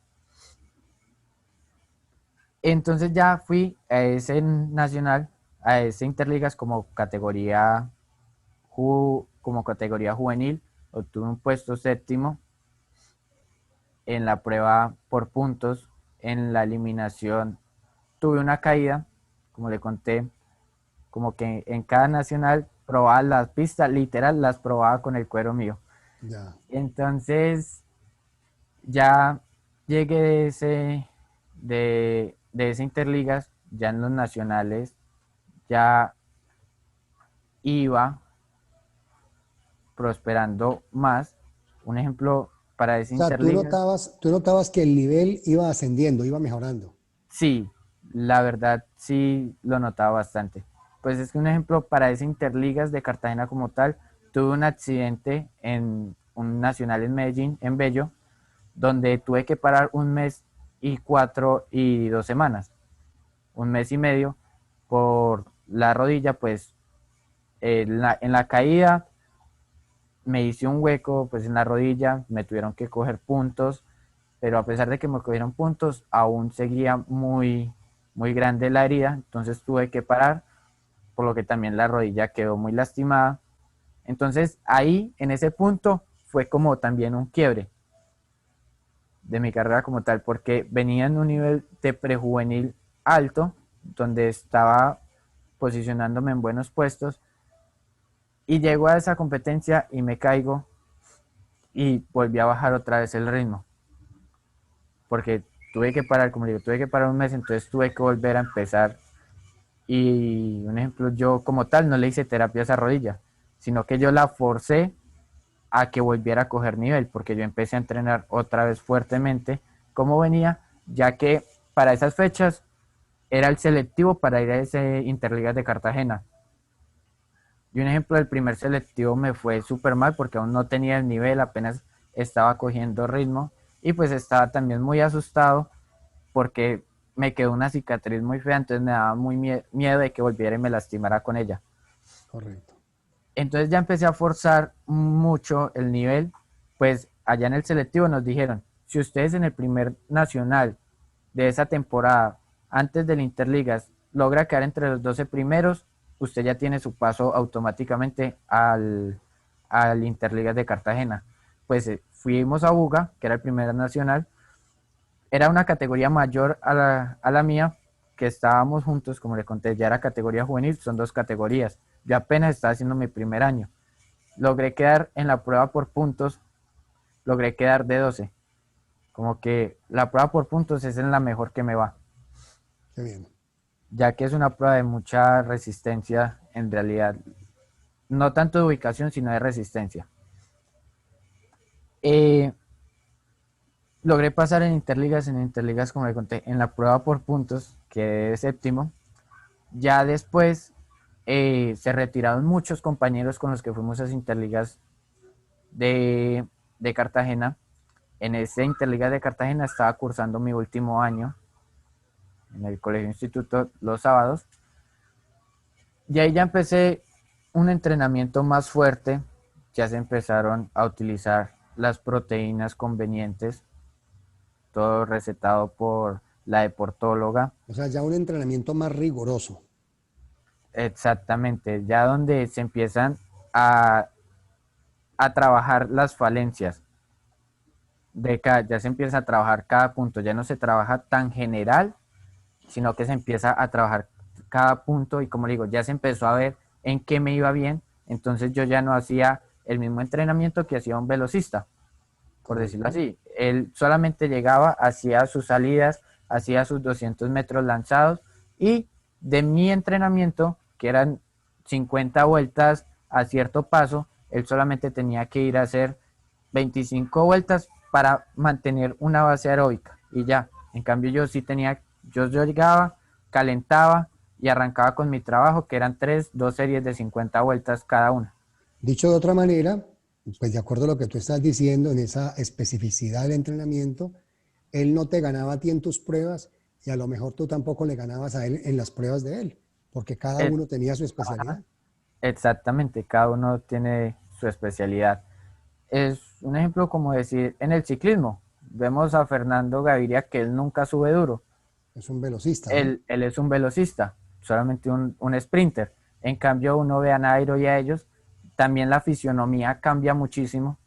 Entonces ya fui a ese nacional, a ese Interligas como categoría juvenil, obtuve un puesto séptimo en la prueba por puntos, en la eliminación tuve una caída, como le conté, como que en cada nacional probaba las pistas, literal las probaba con el cuero mío. Ya. Entonces ya llegué de ese Interligas, ya en los nacionales, ya iba prosperando más. Un ejemplo para ese O sea, Interligas, tú notabas que el nivel iba ascendiendo, iba mejorando. sí, la verdad sí lo notaba bastante. Pues es que un ejemplo para ese Interligas de Cartagena como tal, tuve un accidente en un nacional en Medellín, en Bello, donde tuve que parar un mes y 4 y 2 semanas, un mes y medio, por la rodilla, pues en la caída me hice un hueco pues en la rodilla, me tuvieron que coger puntos, pero a pesar de que me cogieron puntos, aún seguía muy grande la herida, entonces tuve que parar por lo que también la rodilla quedó muy lastimada. Entonces ahí, en ese punto, fue como también un quiebre de mi carrera como tal, porque venía en un nivel de prejuvenil alto, donde estaba posicionándome en buenos puestos, y llego a esa competencia y me caigo y volví a bajar otra vez el ritmo, porque tuve que parar, como digo, tuve que parar un mes, entonces tuve que volver a empezar. Y un ejemplo, yo como tal no le hice terapia a esa rodilla, sino que yo la forcé a que volviera a coger nivel, porque yo empecé a entrenar otra vez fuertemente como venía, ya que para esas fechas era el selectivo para ir a ese Interligas de Cartagena. Y un ejemplo del primer selectivo me fue súper mal porque aún no tenía el nivel, apenas estaba cogiendo ritmo y pues estaba también muy asustado porque me quedó una cicatriz muy fea, entonces me daba muy miedo de que volviera y me lastimara con ella. Correcto. Entonces ya empecé a forzar mucho el nivel, pues allá en el selectivo nos dijeron, si ustedes en el primer nacional de esa temporada, antes del Interligas, logra quedar entre los 12 primeros, usted ya tiene su paso automáticamente al Interligas de Cartagena. Pues fuimos a Buga, que era el primer nacional, era una categoría mayor a la mía, que estábamos juntos, como le conté, ya era categoría juvenil, son dos categorías. Yo apenas estaba haciendo mi primer año. Logré quedar en la prueba por puntos, logré quedar de 12. Como que la prueba por puntos es en la mejor que me va, Qué bien. ya que es una prueba de mucha resistencia en realidad, no tanto de ubicación, sino de resistencia. Eh, Logré pasar en Interligas, como le conté, en la prueba por puntos, que es séptimo. Ya después se retiraron muchos compañeros con los que fuimos a las Interligas de, de Cartagena. En ese Interligas de Cartagena estaba cursando mi último año en el Colegio Instituto los sábados. Y ahí ya empecé un entrenamiento más fuerte, ya se empezaron a utilizar las proteínas convenientes, todo recetado por la deportóloga. O sea, ya un entrenamiento más riguroso. Exactamente, ya donde se empiezan a, a trabajar las falencias ya se empieza a trabajar cada punto, ya no se trabaja tan general, sino que se empieza a trabajar cada punto y como digo, ya se empezó a ver en qué me iba bien, entonces yo ya no hacía el mismo entrenamiento que hacía un velocista, por decirlo Correcto. así. Él solamente llegaba, hacía sus salidas, hacía sus 200 metros lanzados y de mi entrenamiento, que eran 50 vueltas a cierto paso, él solamente tenía que ir a hacer 25 vueltas para mantener una base aeróbica y ya. En cambio yo sí tenía, yo llegaba, calentaba y arrancaba con mi trabajo, que eran dos series de 50 vueltas cada una. Dicho de otra manera, pues de acuerdo a lo que tú estás diciendo, en esa especificidad del entrenamiento, él no te ganaba a ti en tus pruebas y a lo mejor tú tampoco le ganabas a él en las pruebas de él, porque cada Eh, uno tenía su especialidad. Exactamente, cada uno tiene su especialidad. Es un ejemplo como decir en el ciclismo. Vemos a Fernando Gaviria que él nunca sube duro. Es un velocista, ¿no? Él es un velocista, solamente un sprinter. En cambio, uno ve a Nairo y a ellos, también la fisionomía cambia muchísimo,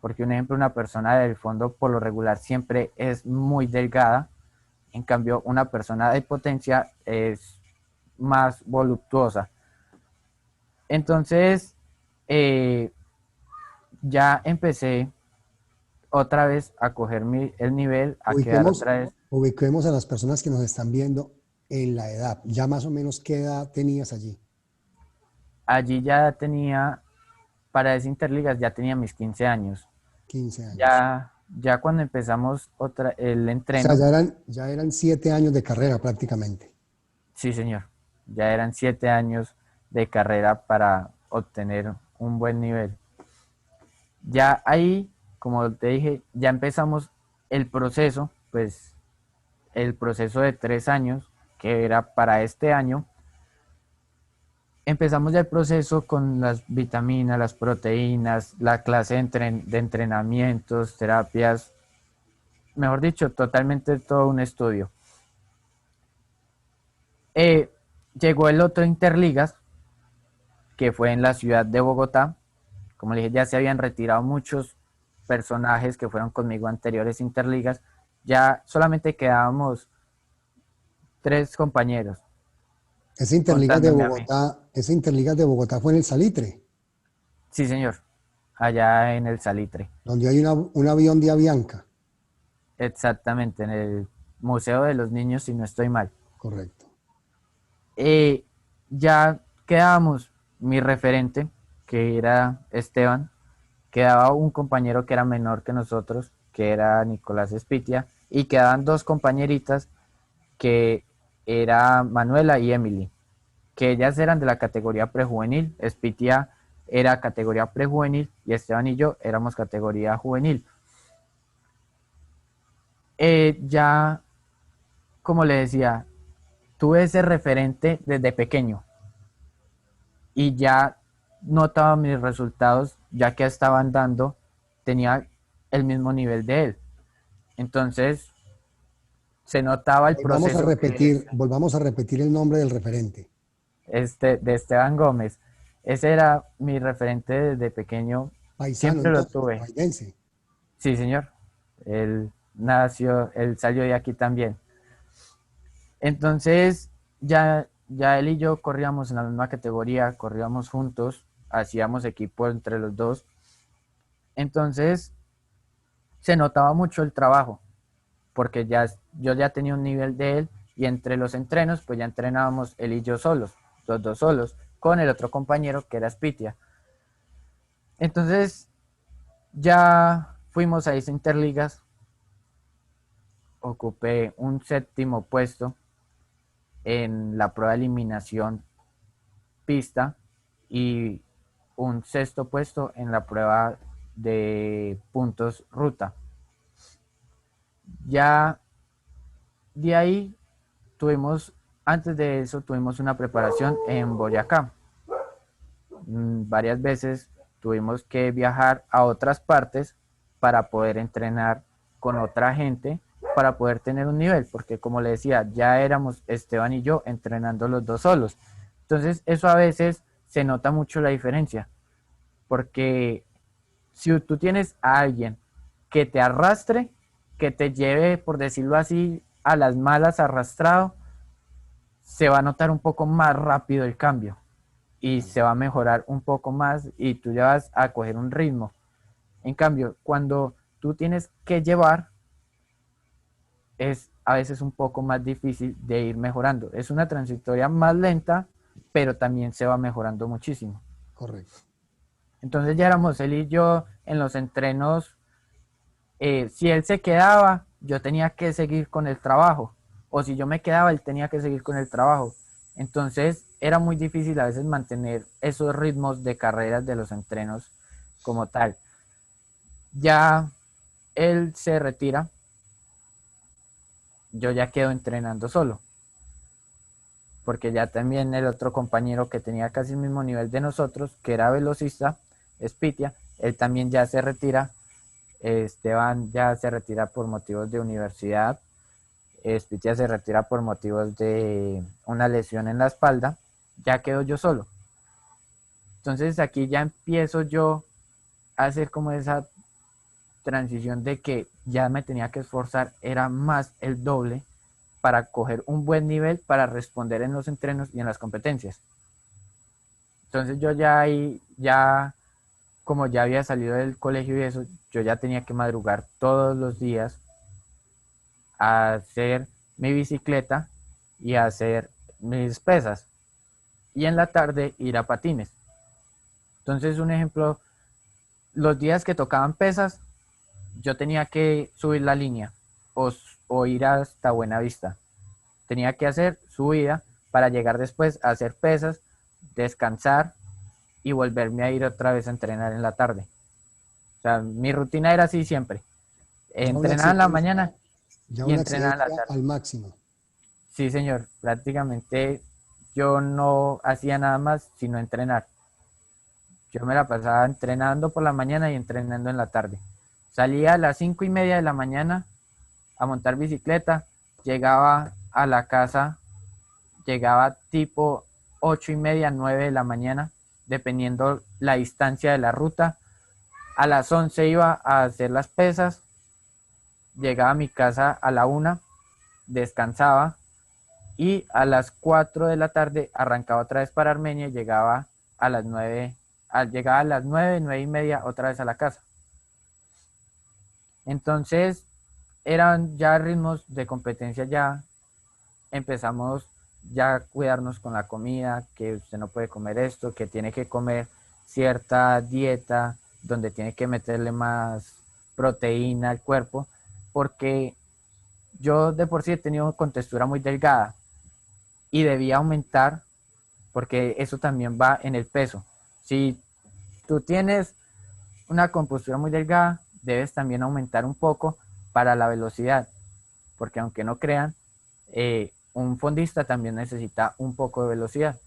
porque un ejemplo, una persona del fondo por lo regular siempre es muy delgada, en cambio, una persona de potencia es más voluptuosa. Entonces, eh, ya empecé otra vez a coger el nivel, a quedar Ubiquemos, otra vez. ubiquemos a las personas que nos están viendo en la edad. Ya más o menos qué edad tenías allí. Allí ya tenía, para ese Interligas, ya tenía mis 15 años. 15 años. Ya cuando empezamos el O sea, entreno, ya eran 7 años de carrera prácticamente. sí señor, ya eran 7 años de carrera para obtener un buen nivel. Ya ahí, como te dije, ya empezamos el proceso, pues el proceso de 3 años, que era para este año. Empezamos ya el proceso con las vitaminas, las proteínas, la clase de entrenamientos, terapias, mejor dicho, totalmente todo un estudio. llegó el otro Interligas, que fue en la ciudad de Bogotá. Como le dije, ya se habían retirado muchos personajes que fueron conmigo anteriores Interligas. Ya solamente quedábamos 3 compañeros, contándome a mí. Ese Interligas de Bogotá fue en el Salitre, Sí, señor, allá en el Salitre. donde hay un avión de Avianca. Exactamente, en el Museo de los Niños, si no estoy mal. Correcto. Ya quedábamos mi referente, que era Esteban, quedaba un compañero que era menor que nosotros, que era Nicolás Espitia, y quedaban 2 compañeritas que era Manuela y Emily, que ellas eran de la categoría prejuvenil. Espitia era categoría prejuvenil y Esteban y yo éramos categoría juvenil. Ya, como le decía, tuve ese referente desde pequeño y ya notaba mis resultados, ya que estaban dando, tenía el mismo nivel de él. Entonces, se notaba el proceso que Volvamos a repetir el nombre del referente. de Esteban Gómez. Ese era mi referente desde pequeño, Paisano, siempre lo entonces, tuve. tebaidense. Sí, señor. Él salió de aquí también. Entonces, ya él y yo corríamos en la misma categoría, corríamos juntos, hacíamos equipo entre los dos. Entonces, se notaba mucho el trabajo, porque yo ya tenía un nivel de él y entre los entrenos, pues ya entrenábamos él y yo solos, los dos solos, con el otro compañero que era Spitia. Entonces, ya fuimos a esas interligas, ocupé un 7º puesto en la prueba de eliminación pista y un 6º puesto en la prueba de puntos ruta. Ya de ahí antes de eso tuvimos una preparación en Boyacá. Varias veces tuvimos que viajar a otras partes para poder entrenar con otra gente, para poder tener un nivel, porque como le decía, ya éramos Esteban y yo entrenando los dos solos. Entonces eso a veces se nota mucho la diferencia, porque si tú tienes a alguien que te arrastre, que te lleve, por decirlo así, a las malas arrastrado, se va a notar un poco más rápido el cambio y se va a mejorar un poco más y tú ya vas a coger un ritmo. En cambio, cuando tú tienes que llevar, es a veces un poco más difícil de ir mejorando. Es una transitoria más lenta, pero también se va mejorando muchísimo. Correcto. Entonces ya éramos él y yo en los entrenos. Si él se quedaba, yo tenía que seguir con el trabajo. O si yo me quedaba, él tenía que seguir con el trabajo. Entonces era muy difícil a veces mantener esos ritmos de carreras de los entrenos como tal. Ya él se retira, yo ya quedo entrenando solo, porque ya también el otro compañero que tenía casi el mismo nivel de nosotros, que era velocista, Spitia, él también ya se retira. Esteban ya se retira por motivos de universidad. Spitia se retira por motivos de una lesión en la espalda. Ya quedo yo solo. Entonces aquí ya empiezo yo a hacer como esa transición de que ya me tenía que esforzar, era más el doble para coger un buen nivel para responder en los entrenos y en las competencias. Entonces yo ya ahí, ya como ya había salido del colegio y eso, yo ya tenía que madrugar todos los días a hacer mi bicicleta y a hacer mis pesas. Y en la tarde ir a patines. Entonces, un ejemplo, los días que tocaban pesas, yo tenía que subir la línea o, o ir hasta Buenavista. Tenía que hacer subida para llegar después a hacer pesas, descansar y volverme a ir otra vez a entrenar en la tarde. O sea, mi rutina era así siempre. Ya una Entrenaba en la exigencia, mañana ya y una entrenaba en la exigencia tarde. al máximo. Sí, señor. Prácticamente yo no hacía nada más sino entrenar. Yo me la pasaba entrenando por la mañana y entrenando en la tarde. Salía a las 5:30 de la mañana a montar bicicleta, llegaba a la casa llegaba tipo 8:30, 9 de la mañana, dependiendo la distancia de la ruta. A las 11 iba a hacer las pesas, llegaba a mi casa a la 1, descansaba y a las 4 de la tarde arrancaba otra vez para Armenia y llegaba a las 9, llegaba a las 9, 9:30 otra vez a la casa. Entonces eran ya ritmos de competencia, ya empezamos ya a cuidarnos con la comida, que usted no puede comer esto, que tiene que comer cierta dieta donde tiene que meterle más proteína al cuerpo, porque yo de por sí he tenido contextura muy delgada y debía aumentar, porque eso también va en el peso. Si tú tienes una compostura muy delgada, debes también aumentar un poco para la velocidad, porque aunque no crean, un fondista también necesita un poco de velocidad,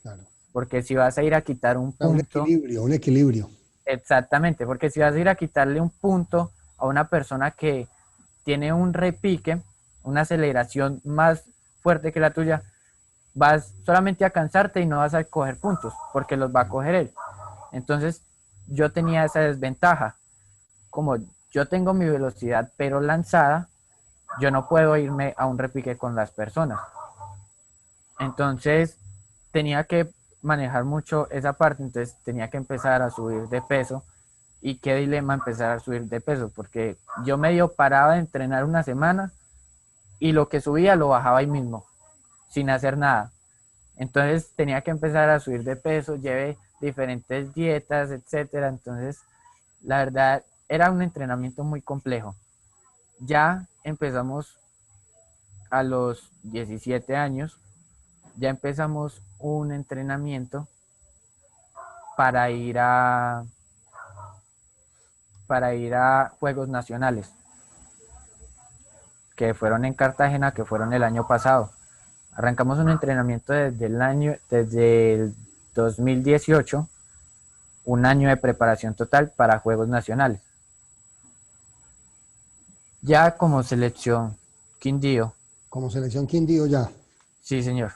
Claro. porque si vas a ir a quitar un Un punto, equilibrio, un equilibrio. exactamente, porque si vas a ir a quitarle un punto a una persona que tiene un repique, una aceleración más fuerte que la tuya, vas solamente a cansarte y no vas a coger puntos, porque los va a coger él. Entonces, yo tenía esa desventaja. Como yo tengo mi velocidad pero lanzada, yo no puedo irme a un repique con las personas. Entonces, tenía que manejar mucho esa parte, entonces tenía que empezar a subir de peso. Y qué dilema empezar a subir de peso, porque yo medio paraba de entrenar una semana y lo que subía lo bajaba ahí mismo, sin hacer nada. Entonces tenía que empezar a subir de peso, llevé diferentes dietas, etcétera. Entonces, la verdad, era un entrenamiento muy complejo. Ya empezamos a los 17 años, ya empezamos un entrenamiento para ir a, para ir a Juegos Nacionales, que fueron en Cartagena, que fueron el año pasado. Arrancamos un entrenamiento desde el 2018, un año de preparación total para Juegos Nacionales. Ya como selección Quindío, Como selección Quindío ya. sí señor,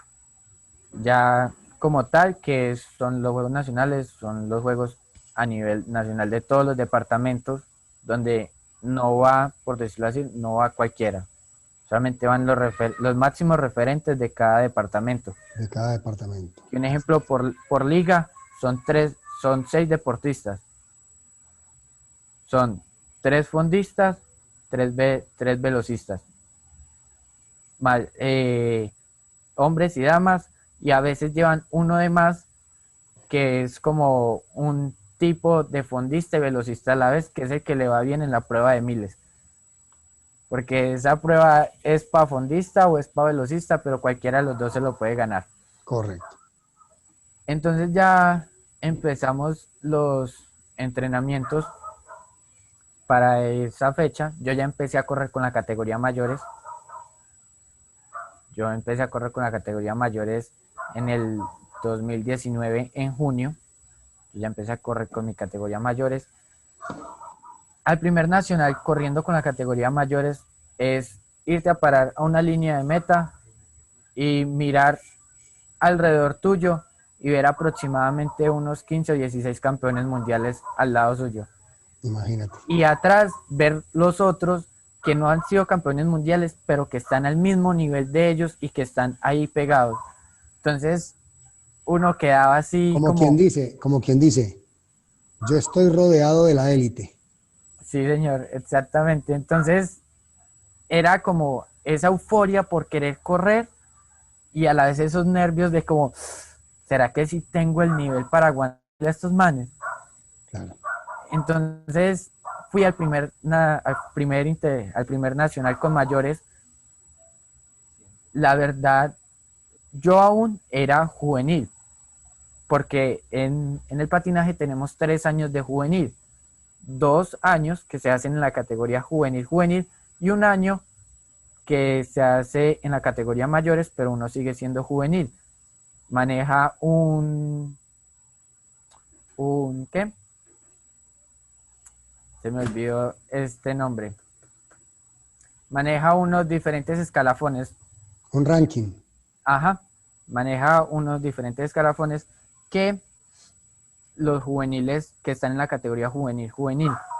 ya como tal, que son los Juegos Nacionales, son los Juegos a nivel nacional de todos los departamentos, donde no va, por decirlo así, no va cualquiera. Solamente van los máximos referentes de cada departamento. De cada departamento. Y un ejemplo por liga son 6 deportistas. Son 3 fondistas, tres velocistas. Más, hombres y damas, y a veces llevan uno de más, que es como un tipo de fondista y velocista a la vez, que es el que le va bien en la prueba de miles. Porque esa prueba es para fondista o es para velocista, pero cualquiera de los dos se lo puede ganar. Correcto. Entonces ya empezamos los entrenamientos para esa fecha. Yo ya empecé a correr con la categoría mayores. Yo empecé a correr con la categoría mayores en el 2019, en junio. Yo ya empecé a correr con mi categoría mayores. Al primer nacional corriendo con la categoría mayores es irte a parar a una línea de meta y mirar alrededor tuyo y ver aproximadamente unos 15 o 16 campeones mundiales al lado suyo. Imagínate. Y atrás ver los otros que no han sido campeones mundiales, pero que están al mismo nivel de ellos y que están ahí pegados. Entonces, uno quedaba así como, Como quien dice, yo estoy rodeado de la élite. sí, señor, exactamente. Entonces, era como esa euforia por querer correr y a la vez esos nervios de como, ¿será que sí tengo el nivel para aguantar a estos manes? Claro. Entonces, fui al primer nacional con mayores. La verdad, yo aún era juvenil, porque en el patinaje tenemos 3 años de juvenil, 2 años que se hacen en la categoría juvenil juvenil y un año que se hace en la categoría mayores, pero uno sigue siendo juvenil. Maneja ¿qué? Se me olvidó este nombre. Maneja unos diferentes escalafones. Un ranking. Ajá. maneja unos diferentes escalafones que los juveniles que están en la categoría juvenil.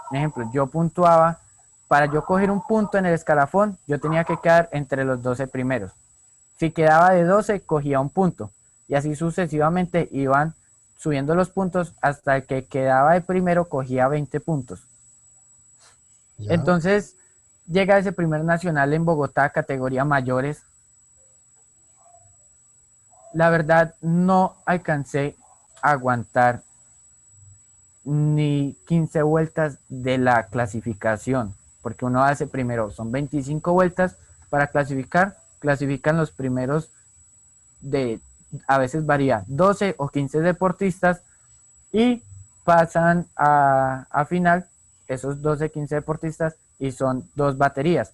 Por ejemplo, yo puntuaba, para yo coger un punto en el escalafón, yo tenía que quedar entre los 12 primeros. Si quedaba de 12, cogía un punto. Y así sucesivamente iban subiendo los puntos hasta el que quedaba de primero cogía 20 puntos. ¿Ya? Entonces llega ese primer nacional en Bogotá, categoría mayores. La verdad no alcancé a aguantar ni 15 vueltas de la clasificación, porque uno hace primero, son 25 vueltas para clasificar, clasifican los primeros de, a veces varía, 12 o 15 deportistas y pasan a final esos 12, 15 deportistas y son dos baterías.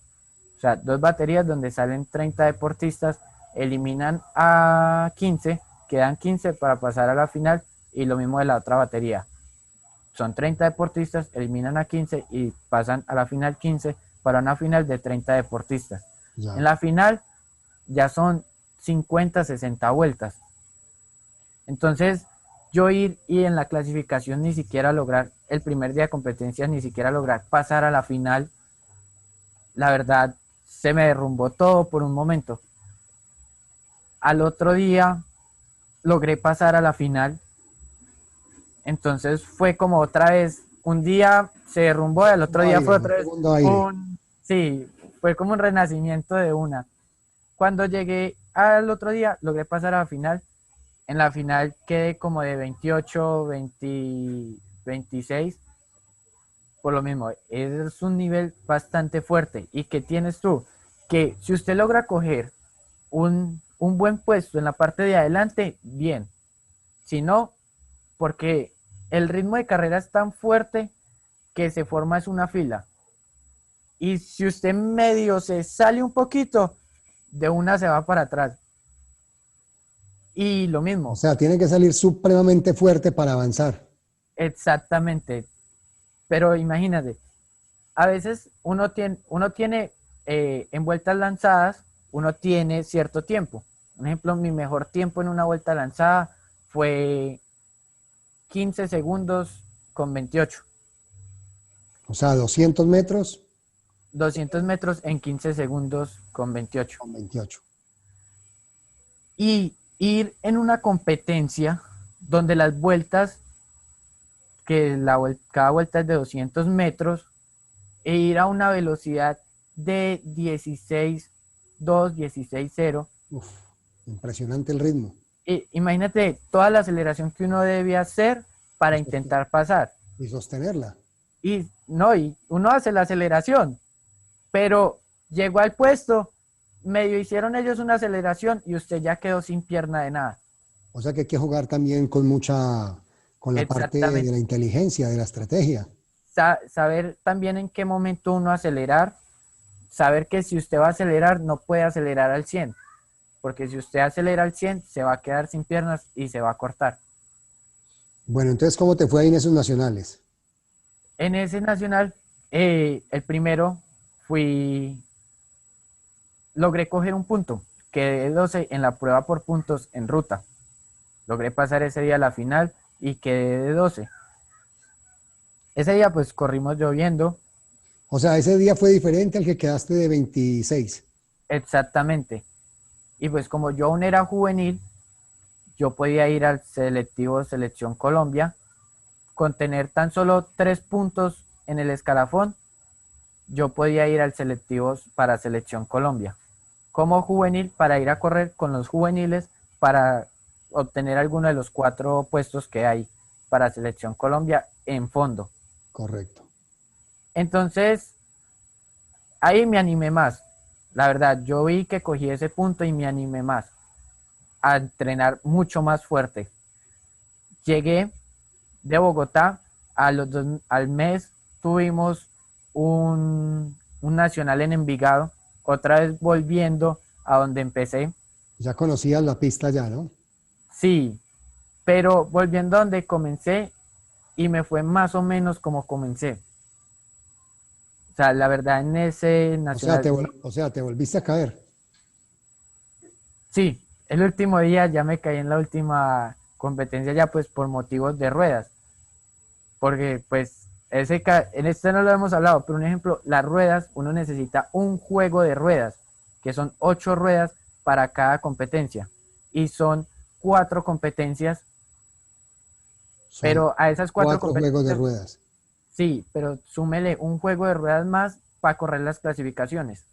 O sea, dos baterías donde salen 30 deportistas, eliminan a 15, quedan 15 para pasar a la final y lo mismo de la otra batería. Son 30 deportistas, eliminan a 15 y pasan a la final 15 para una final de 30 deportistas. En Ya. la final ya son 50, 60 vueltas. Entonces, yo ir y en la clasificación ni siquiera lograr, el primer día de competencia, ni siquiera lograr pasar a la final, la verdad, se me derrumbó todo por un momento. Al otro día logré pasar a la final, entonces fue como otra vez, un día se derrumbó, el otro Segundo día aire, fue un otra vez segundo aire. un, sí, fue como un renacimiento de una. Cuando llegué al otro día, logré pasar a la final. En la final quedé como de 28, 20, 26. Por lo mismo, es un nivel bastante fuerte. ¿Y qué tienes tú? Que si usted logra coger un buen puesto en la parte de adelante, bien. Si no, porque el ritmo de carrera es tan fuerte que se forma es una fila. Y si usted medio se sale un poquito, de una se va para atrás. Y lo O mismo, sea, tiene que salir supremamente fuerte para avanzar. exactamente. Pero imagínate, a veces uno tiene en vueltas lanzadas, uno tiene cierto tiempo. Por ejemplo, mi mejor tiempo en una vuelta lanzada fue 15 segundos con 28. O sea, 200 metros 200 metros en 15 segundos con 28. con 28. Y ir en una competencia donde las vueltas, que cada vuelta es de 200 metros, e ir a una velocidad de 16.2, 16.0. Uf, impresionante el ritmo. Imagínate toda la aceleración que uno debe hacer para Y soste- intentar pasar. y sostenerla. Y no, y uno hace la aceleración, pero llegó al puesto, medio hicieron ellos una aceleración y usted ya quedó sin pierna de nada. O sea que hay que jugar también con la parte de la Exactamente. inteligencia, de la estrategia. Saber también en qué momento uno acelerar, saber que si usted va a acelerar, no puede acelerar al 100, porque si usted acelera al 100, se va a quedar sin piernas y se va a cortar. Bueno, entonces, ¿cómo te fue ahí en esos nacionales? En ese nacional, el primero fui, logré coger un punto, quedé 12 en la prueba por puntos en ruta. Logré pasar ese día a la final y quedé de 12. Ese día pues corrimos lloviendo, O sea, ese día fue diferente al que quedaste de 26. exactamente. Y pues como yo aún era juvenil, yo podía ir al selectivo Selección Colombia con tener tan solo 3 puntos en el escalafón. Yo podía ir al selectivo para Selección Colombia como juvenil para ir a correr con los juveniles para obtener alguno de los 4 puestos que hay para Selección Colombia en fondo. Correcto. Entonces, ahí me animé más. La verdad, yo vi que cogí ese punto y me animé más a entrenar mucho más fuerte. Llegué de Bogotá, al mes tuvimos un nacional en Envigado, otra vez volviendo a donde empecé. Ya conocías la pista ya, ¿no? Sí, pero volviendo a donde comencé y me fue más o menos como comencé. O sea, la verdad en ese O sea, nacional, o sea, te volviste a caer. sí, el último día ya me caí en la última competencia ya pues por motivos de ruedas, porque pues en este no lo hemos hablado, pero un ejemplo, las ruedas, uno necesita un juego de ruedas, que son 8 ruedas para cada competencia, y son 4 competencias, Son pero a esas cuatro 4 juegos de competencias, ruedas. sí, pero súmele un juego de ruedas más para correr las clasificaciones.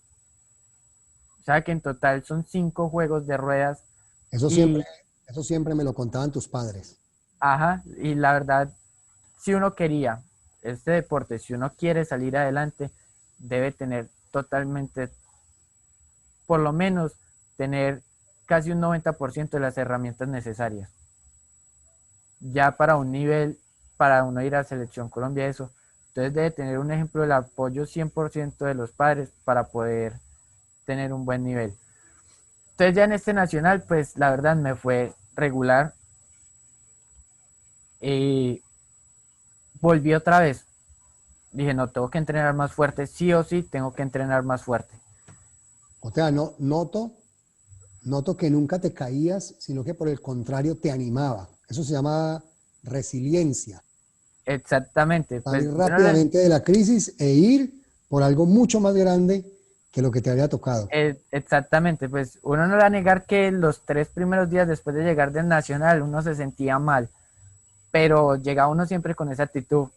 O sea que en total son 5 juegos de ruedas Eso siempre, y, eso siempre me lo contaban tus padres. ajá, y la verdad, si uno quería este deporte, si uno quiere salir adelante, debe tener totalmente, por lo menos, tener casi un 90% de las herramientas necesarias. Ya para un nivel, para uno ir a Selección Colombia, eso. Entonces debe tener un ejemplo del apoyo 100% de los padres para poder tener un buen nivel. Entonces ya en este nacional, pues la verdad me fue regular. Y volví otra vez. Dije, no, tengo que entrenar más fuerte, sí o sí, tengo que entrenar más fuerte. O sea, no, noto que nunca te caías, sino que por el contrario te animaba. Eso se llama resiliencia. Exactamente, pues Salir yo no les, rápidamente de la crisis e ir por algo mucho más grande que lo que te había tocado. exactamente, pues uno no le va a negar que los 3 primeros días después de llegar del Nacional uno se sentía mal, pero llegaba uno siempre con esa actitud,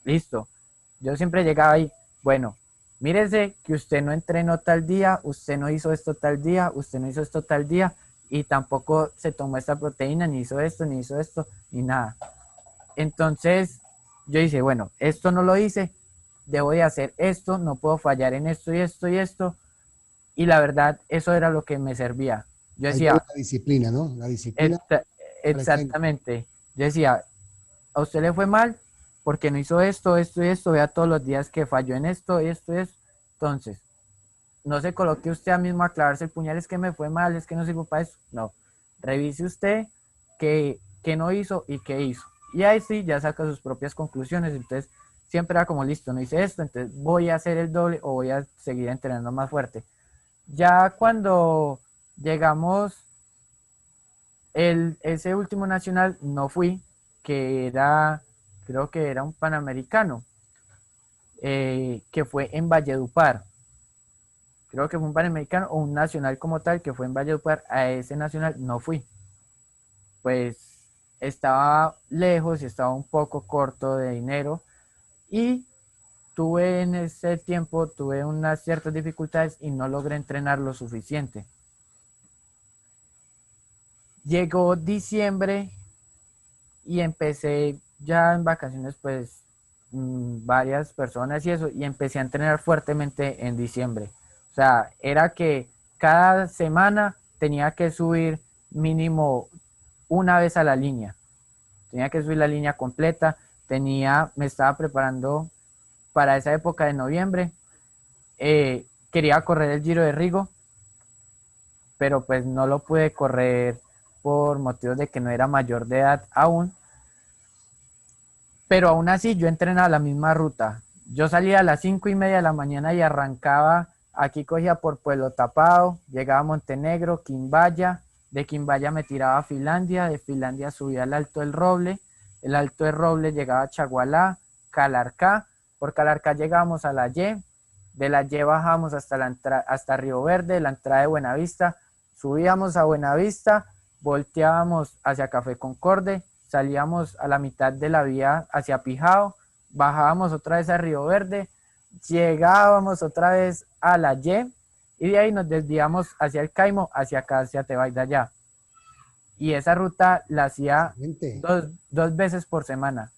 listo. Yo siempre llegaba ahí, bueno, mírese que usted no entrenó tal día, usted no hizo esto tal día, usted no hizo esto tal día, y tampoco se tomó esta proteína, ni hizo esto, ni nada. Entonces yo dije, bueno, esto no lo hice, debo de hacer esto, no puedo fallar en esto y esto y esto. Y la verdad, eso era lo que me servía. Yo Ahí viene decía, la disciplina, ¿no? La disciplina "Exa- presente. exactamente, yo decía, a usted le fue mal porque no hizo esto, esto y esto, vea todos los días que falló en esto, esto y esto. Entonces, no se coloque usted a mismo a clavarse el puñal, es que me fue mal, es que no sirvo para eso. No, revise usted qué no hizo y qué hizo. Y ahí sí, ya saca sus propias conclusiones. Entonces, siempre era como, listo, no hice esto, entonces voy a hacer el doble o voy a seguir entrenando más fuerte. Ya cuando llegamos, ese último nacional no fui, que era, creo que era un panamericano, que fue en Valledupar. Creo que fue un panamericano o un nacional como tal que fue en Valledupar. A ese nacional no fui. Pues estaba lejos y estaba un poco corto de dinero y tuve en ese tiempo, tuve unas ciertas dificultades y no logré entrenar lo suficiente. Llegó diciembre y empecé ya en vacaciones, pues varias personas y eso, y empecé a entrenar fuertemente en diciembre. O sea, era que cada semana tenía que subir mínimo una vez a la línea. Tenía que subir la línea completa, me estaba preparando para esa época de noviembre. Quería correr el Giro de Rigo, pero pues no lo pude correr por motivos de que no era mayor de edad aún. Pero aún así yo entrenaba la misma ruta. Yo salía a las 5:30 de la mañana y arrancaba, aquí cogía por Pueblo Tapado, llegaba a Montenegro, Quimbaya, de Quimbaya me tiraba a Finlandia, de Finlandia subía al Alto del Roble, el Alto del Roble llegaba a Chagualá, Calarcá, por Calarcá llegábamos a la Y, de la Y bajamos hasta Río Verde, la entrada de Buenavista, subíamos a Buenavista, volteábamos hacia Café Concorde, salíamos a la mitad de la vía hacia Pijao, bajábamos otra vez a Río Verde, llegábamos otra vez a la y de ahí nos desviamos hacia el Caimo, hacia acá, hacia Tebaidallá. Y esa ruta la hacía Excelente, dos veces por semana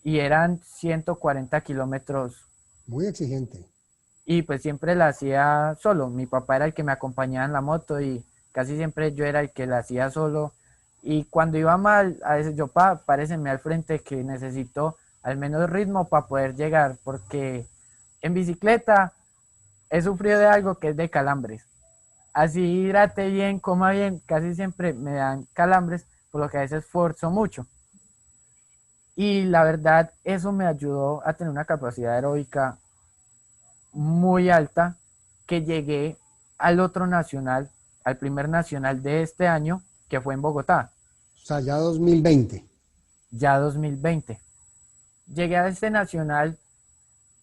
y eran 140 kilómetros muy exigente. y pues siempre la hacía solo. Mi papá era el que me acompañaba en la moto y casi siempre yo era el que la hacía solo. Y cuando iba mal, a veces yo, páreseme al frente que necesito al menos ritmo para poder llegar, porque en bicicleta he sufrido de algo que es de calambres. Así hidrate bien, coma bien, casi siempre me dan calambres, por lo que a veces esfuerzo mucho. Y la verdad, eso me ayudó a tener una capacidad aeróbica muy alta que llegué al otro nacional. al primer nacional de este año, que fue en Bogotá, O sea, ya 2020. ya 2020. Llegué a este nacional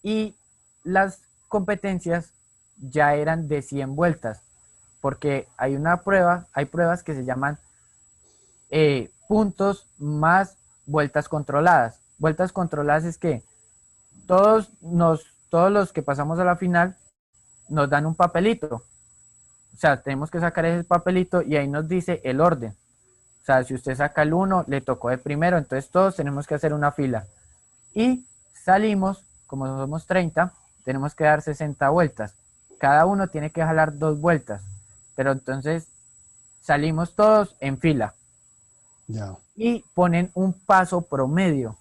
y las competencias ya eran de 100 vueltas, porque hay pruebas que se llaman puntos más vueltas controladas. Vueltas controladas es que todos los que pasamos a la final nos dan un papelito. O sea, tenemos que sacar ese papelito y ahí nos dice el orden. O sea, si usted saca el 1, le tocó el primero, entonces todos tenemos que hacer una fila. Y salimos, como somos 30, tenemos que dar 60 vueltas. Cada uno tiene que jalar 2 vueltas. Pero entonces salimos todos en fila. Ya. Y ponen un paso promedio,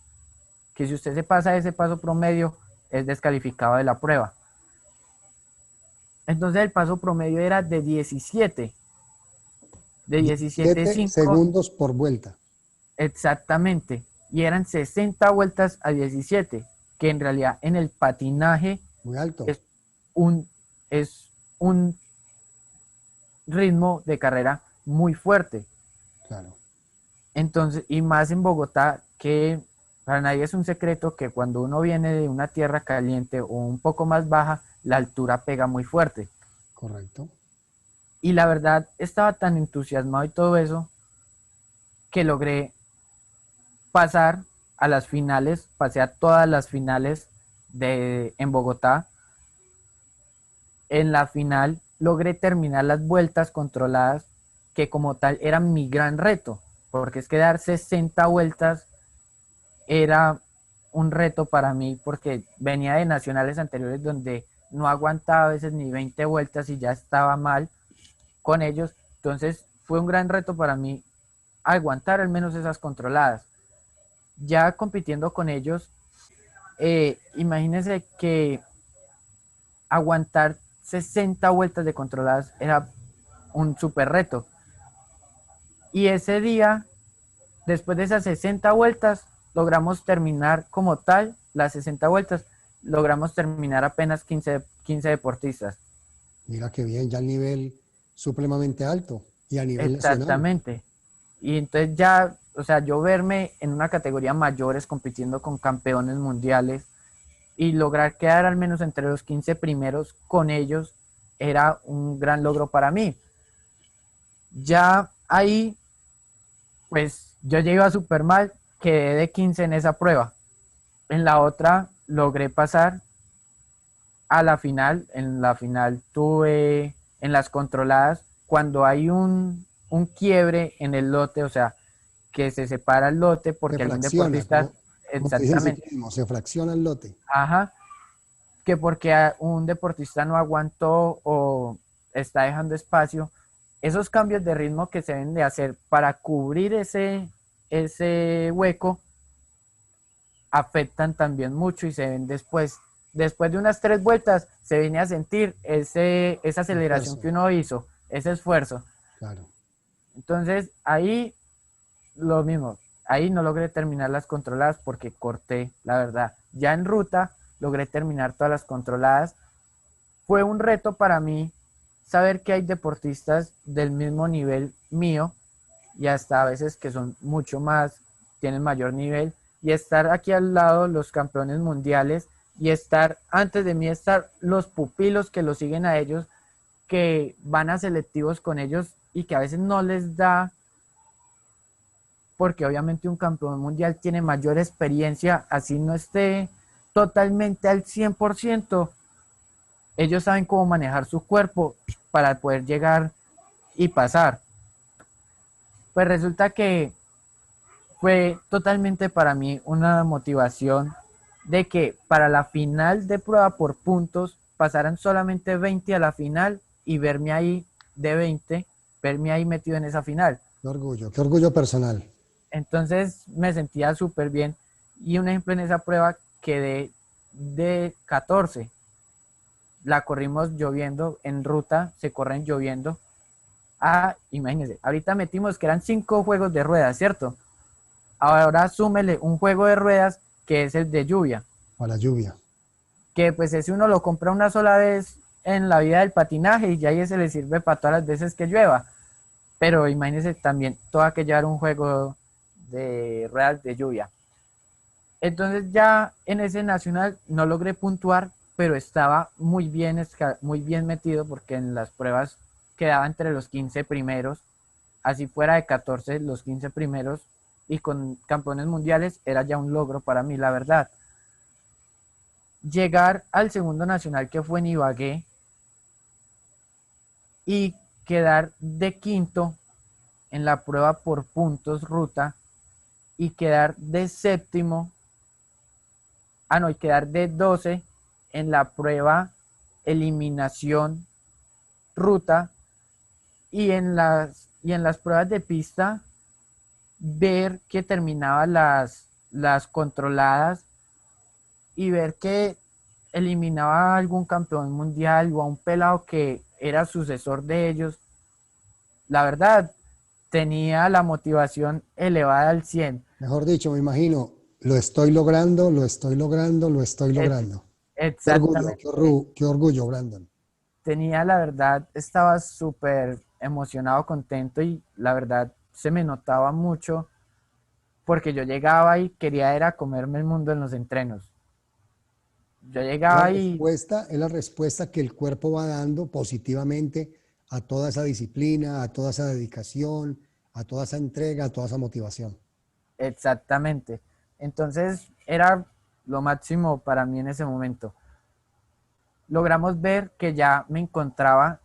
que si usted se pasa ese paso promedio, es descalificado de la prueba. Entonces el paso promedio era de 17, de 17 17.5 segundos por vuelta. exactamente, y eran 60 vueltas a 17, que en realidad en el patinaje Muy alto. es un, es un ritmo de carrera muy fuerte. Claro. Entonces, y más en Bogotá, que para nadie es un secreto que cuando uno viene de una tierra caliente o un poco más baja, la altura pega muy fuerte. Correcto. Y la verdad, estaba tan entusiasmado y todo eso que logré pasar a las finales, pasé a todas las finales en Bogotá. En la final logré terminar las vueltas controladas, que como tal era mi gran reto, porque es que dar 60 vueltas era un reto para mí, porque venía de nacionales anteriores donde no aguantaba a veces ni 20 vueltas y ya estaba mal con ellos. Entonces fue un gran reto para mí aguantar al menos esas controladas. Ya compitiendo con ellos, imagínense que aguantar 60 vueltas de controladas era un super reto. Y ese día, después de esas 60 vueltas, logramos terminar como tal, las 60 vueltas, logramos terminar apenas 15 deportistas. Mira qué bien, ya el nivel supremamente alto y a nivel nacional. Exactamente. Y entonces ya, o sea, yo verme en una categoría mayores compitiendo con campeones mundiales y lograr quedar al menos entre los 15 primeros con ellos era un gran logro para mí. Ya ahí, pues yo ya iba súper mal, quedé de 15 en esa prueba. En la otra logré pasar a la final. En la final tuve en las controladas, cuando hay un quiebre en el lote, o sea, que se separa el lote Se porque algún fracciona, deportista, como se dice en exactamente, ciclismo, se fracciona el lote. ajá, que porque un deportista no aguantó o está dejando espacio, esos cambios de ritmo que se deben de hacer para cubrir ese hueco afectan también mucho y se ven después de unas 3 vueltas, se viene a sentir esa aceleración Esfuerzo, que uno hizo, ese esfuerzo. claro. Entonces ahí lo mismo, ahí no logré terminar las controladas porque corté, la verdad. Ya en ruta logré terminar todas las controladas. Fue un reto para mí saber que hay deportistas del mismo nivel mío y hasta a veces que son mucho más, tienen mayor nivel, y estar aquí al lado los campeones mundiales y estar antes de mí estar los pupilos que los siguen a ellos, que van a selectivos con ellos y que a veces no les da, porque obviamente un campeón mundial tiene mayor experiencia, así no esté totalmente al 100%, ellos saben cómo manejar su cuerpo para poder llegar y pasar. Pues resulta que fue totalmente para mí una motivación de que para la final de prueba por puntos pasaran solamente 20 a la final y verme ahí de 20, verme ahí metido en esa final. Qué orgullo personal. Entonces me sentía súper bien y un ejemplo en esa prueba quedé de 14. La corrimos lloviendo, en ruta se corren lloviendo. Ah, imagínense, ahorita metimos que eran 5 juegos de ruedas, ¿cierto? Ahora súmele un juego de ruedas que es el de lluvia, A la lluvia. que pues ese uno lo compra una sola vez en la vida del patinaje y ya ahí se le sirve para todas las veces que llueva. Pero imagínense también, todo que llevar un juego de ruedas de lluvia. Entonces ya en ese nacional no logré puntuar, pero estaba muy bien metido porque en las pruebas quedaba entre los 15 primeros, así fuera de 14 los 15 primeros y con campeones mundiales era ya un logro para mí, la verdad. Llegar al segundo nacional que fue en Ibagué y quedar de quinto en la prueba por puntos ruta y quedar de séptimo, y quedar de 12 en la prueba eliminación ruta y en las pruebas de pista ver que terminaba las controladas y ver que eliminaba a algún campeón mundial o a un pelado que era sucesor de ellos, la verdad, tenía la motivación elevada al 100. Mejor dicho, me imagino, lo estoy logrando, lo estoy logrando, lo estoy Ex- logrando. Qué orgullo, Exactamente. qué orgullo, Brandon. Tenía, la verdad, estaba súper emocionado, contento y la verdad se me notaba mucho porque yo llegaba y quería era comerme el mundo en los entrenos. Yo llegaba y Es la respuesta que el cuerpo va dando positivamente a toda esa disciplina, a toda esa dedicación, a toda esa entrega, a toda esa motivación. exactamente. Entonces era lo máximo para mí en ese momento. Logramos ver que ya me encontraba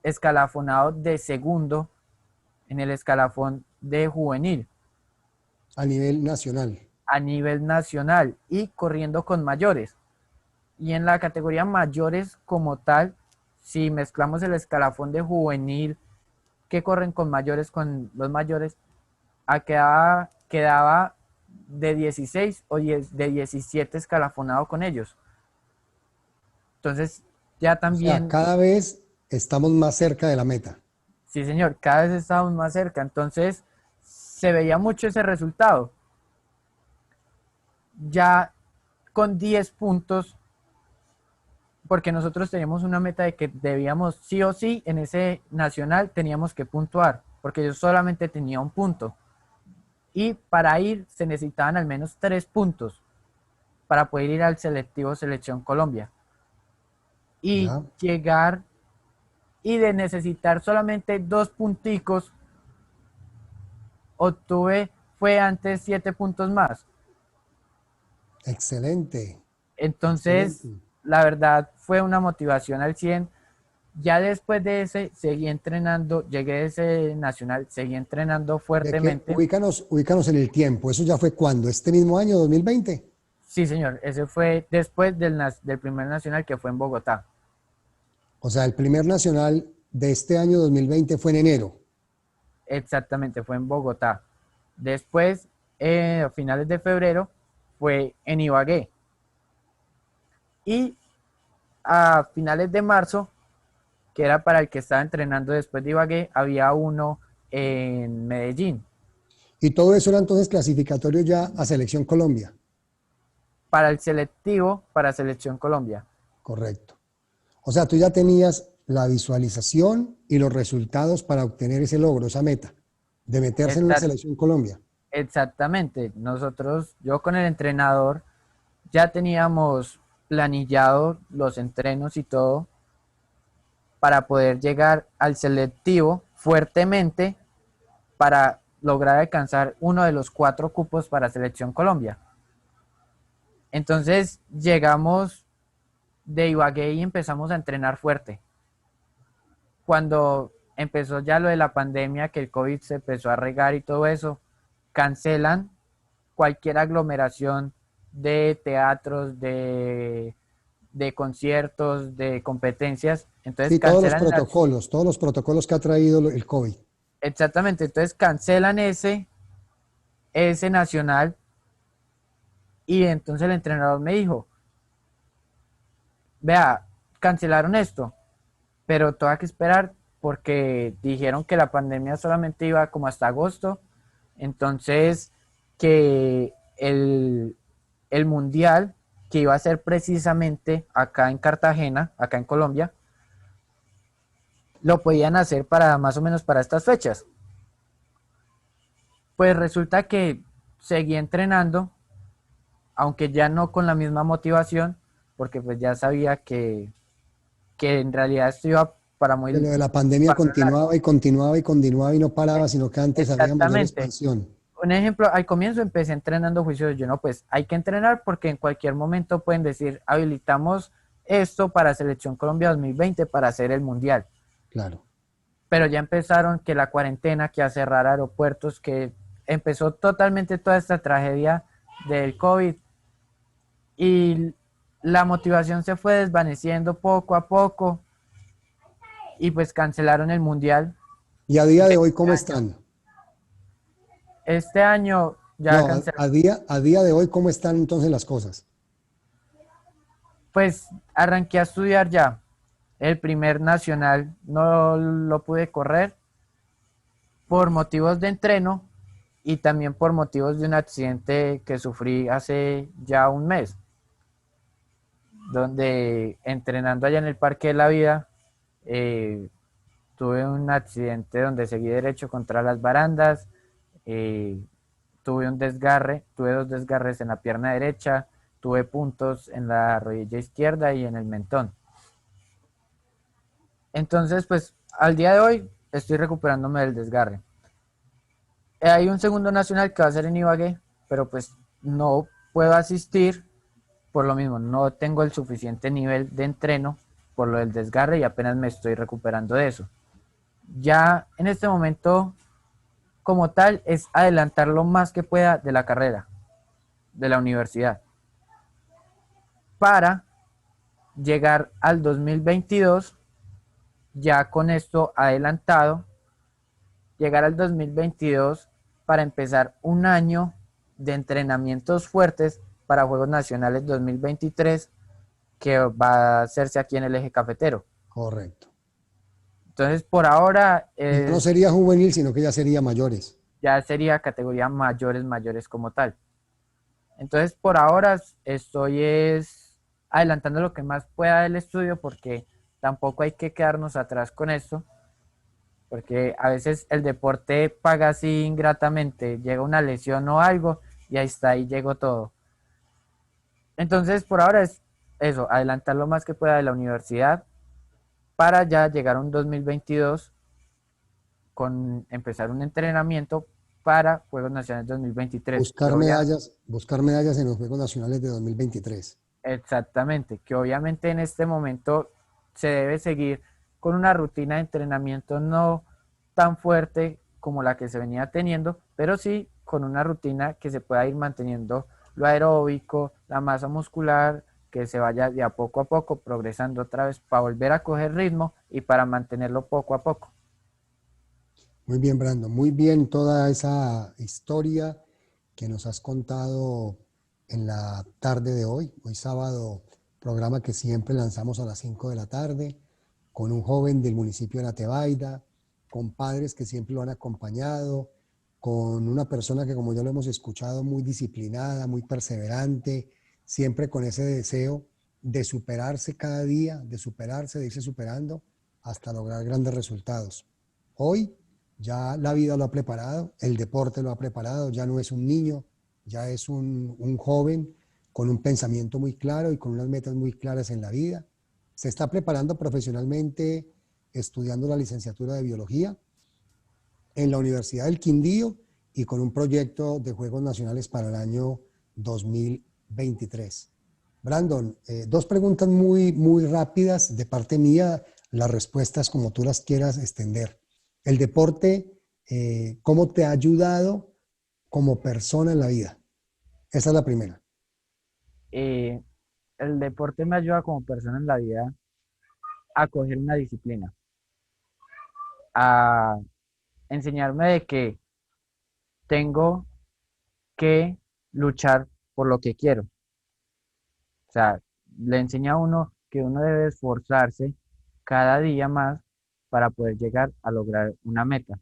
escalafonado de segundo en el escalafón de juvenil A nivel nacional. a nivel nacional y corriendo con mayores. Y en la categoría mayores como tal, si mezclamos el escalafón de juvenil que corren con mayores con los mayores, quedaba de 16 o de 17 escalafonado con ellos. Entonces ya O sea, también, cada vez estamos más cerca de la meta. sí señor, cada vez estábamos más cerca. Entonces se veía mucho ese resultado. Ya con 10 puntos, porque nosotros teníamos una meta de que debíamos sí o sí en ese nacional teníamos que puntuar, porque yo solamente tenía un punto. Y para ir se necesitaban al menos 3 puntos para poder ir al selectivo Selección Colombia. Y ¿Ya? llegar y de necesitar solamente 2 punticos, obtuve, fue antes 7 puntos más. Excelente, Entonces, excelente. la verdad fue una motivación al 100. Ya después de ese, seguí entrenando, llegué a ese nacional, seguí entrenando ¿De qué? fuertemente. Ubícanos en el tiempo. ¿Eso ya fue cuándo? ¿Este mismo año, 2020? Sí, señor, ese fue después del primer nacional que fue en Bogotá. O sea, el primer nacional de este año 2020 fue en enero. Exactamente, fue en Bogotá. Después, a finales de febrero, fue en Ibagué. Y a finales de marzo, que era para el que estaba entrenando después de Ibagué, había uno en Medellín, Y todo eso era entonces clasificatorio ya a Selección Colombia. para el selectivo, para Selección Colombia. Correcto. O sea, tú ya tenías la visualización y los resultados para obtener ese logro, esa meta, de meterse en una Exact- Selección Colombia. Exactamente. Nosotros, yo con el entrenador, ya teníamos planillado los entrenos y todo para poder llegar al selectivo fuertemente para lograr alcanzar uno de los 4 cupos para Selección Colombia. Entonces llegamos de Ibagué y empezamos a entrenar fuerte. Cuando empezó ya lo de la pandemia, que el COVID se empezó a regar y todo eso, cancelan cualquier aglomeración de teatros, de conciertos, de competencias. Entonces Sí, cancelan todos los protocolos que ha traído el COVID. exactamente, entonces cancelan ese nacional y entonces el entrenador me dijo, vea, cancelaron esto, pero tengo que esperar porque dijeron que la pandemia solamente iba como hasta agosto, entonces que el mundial que iba a ser precisamente acá en Cartagena, acá en Colombia, lo podían hacer para más o menos para estas fechas. Pues resulta que seguí entrenando, aunque ya no con la misma motivación, porque pues ya sabía que en realidad esto iba para Que muy lo de la pandemia para largo. continuaba y continuaba y continuaba y no paraba, sino que antes había mayor Exactamente. expansión. Un ejemplo, al comienzo empecé entrenando juicios, yo no, pues hay que entrenar porque en cualquier momento pueden decir, habilitamos esto para Selección Colombia 2020 para hacer el Mundial. Claro. Pero ya empezaron que la cuarentena, que a cerrar aeropuertos, que empezó totalmente toda esta tragedia del COVID y la motivación se fue desvaneciendo poco a poco y pues cancelaron el Mundial ¿Y a día de de hoy este cómo año. están? Este año ya No, cancelaron. a día de hoy cómo están entonces las cosas. Pues arranqué a estudiar ya. El primer nacional no lo pude correr por motivos de entreno y también por motivos de un accidente que sufrí hace ya un mes, donde entrenando allá en el Parque de la Vida, eh, tuve un accidente donde seguí derecho contra las barandas, eh, tuve un desgarre, tuve dos desgarres en la pierna derecha, tuve puntos en la rodilla izquierda y en el mentón. Entonces, pues al día de hoy estoy recuperándome del desgarre. Hay un segundo nacional que va a ser en Ibagué, pero pues no puedo asistir por lo mismo, no tengo el suficiente nivel de entreno por lo del desgarre y apenas me estoy recuperando de eso. Ya en este momento, como tal, es adelantar lo más que pueda de la carrera, de la universidad, para llegar al 2022 ya con esto adelantado, llegar al 2022 para empezar un año de entrenamientos fuertes para Juegos Nacionales 2023 que va a hacerse aquí en el eje cafetero. Correcto. Entonces, por ahora Y ya no sería juvenil, sino que ya sería mayores. ya sería categoría mayores, mayores como tal. Entonces, por ahora estoy adelantando lo que más pueda del estudio porque tampoco hay que quedarnos atrás con esto, porque a veces el deporte paga así ingratamente, llega una lesión o algo y ahí está, ahí llegó todo. Entonces, por ahora es eso, adelantar lo más que pueda de la universidad para ya llegar a un 2022 con empezar un entrenamiento para Juegos Nacionales 2023, Buscar medallas en los Juegos Nacionales de 2023. exactamente, que obviamente en este momento se debe seguir con una rutina de entrenamiento no tan fuerte como la que se venía teniendo, pero sí con una rutina que se pueda ir manteniendo lo aeróbico, la masa muscular, que se vaya de a poco progresando otra vez para volver a coger ritmo y para mantenerlo poco a poco. Muy bien, Brando. Muy bien toda esa historia que nos has contado en la tarde de hoy. Hoy sábado, programa que siempre lanzamos a las 5 de la tarde, con un joven del municipio de La Tebaida, con padres que siempre lo han acompañado, con una persona que, como ya lo hemos escuchado, muy disciplinada, muy perseverante, siempre con ese deseo de superarse cada día, de superarse, de irse superando hasta lograr grandes resultados. Hoy ya la vida lo ha preparado, el deporte lo ha preparado, ya no es un niño, ya es un joven con un pensamiento muy claro y con unas metas muy claras en la vida. Se está preparando profesionalmente estudiando la licenciatura de biología en la Universidad del Quindío y con un proyecto de Juegos Nacionales para el año 2023. Brandon, dos preguntas muy rápidas de parte mía, las respuestas como tú las quieras extender. El deporte, ¿cómo te ha ayudado como persona en la vida? Esa es la primera. Eh, el deporte me ayuda como persona en la vida a coger una disciplina, a enseñarme de que tengo que luchar por lo que quiero. O sea, le enseña a uno que uno debe esforzarse cada día más para poder llegar a lograr una meta,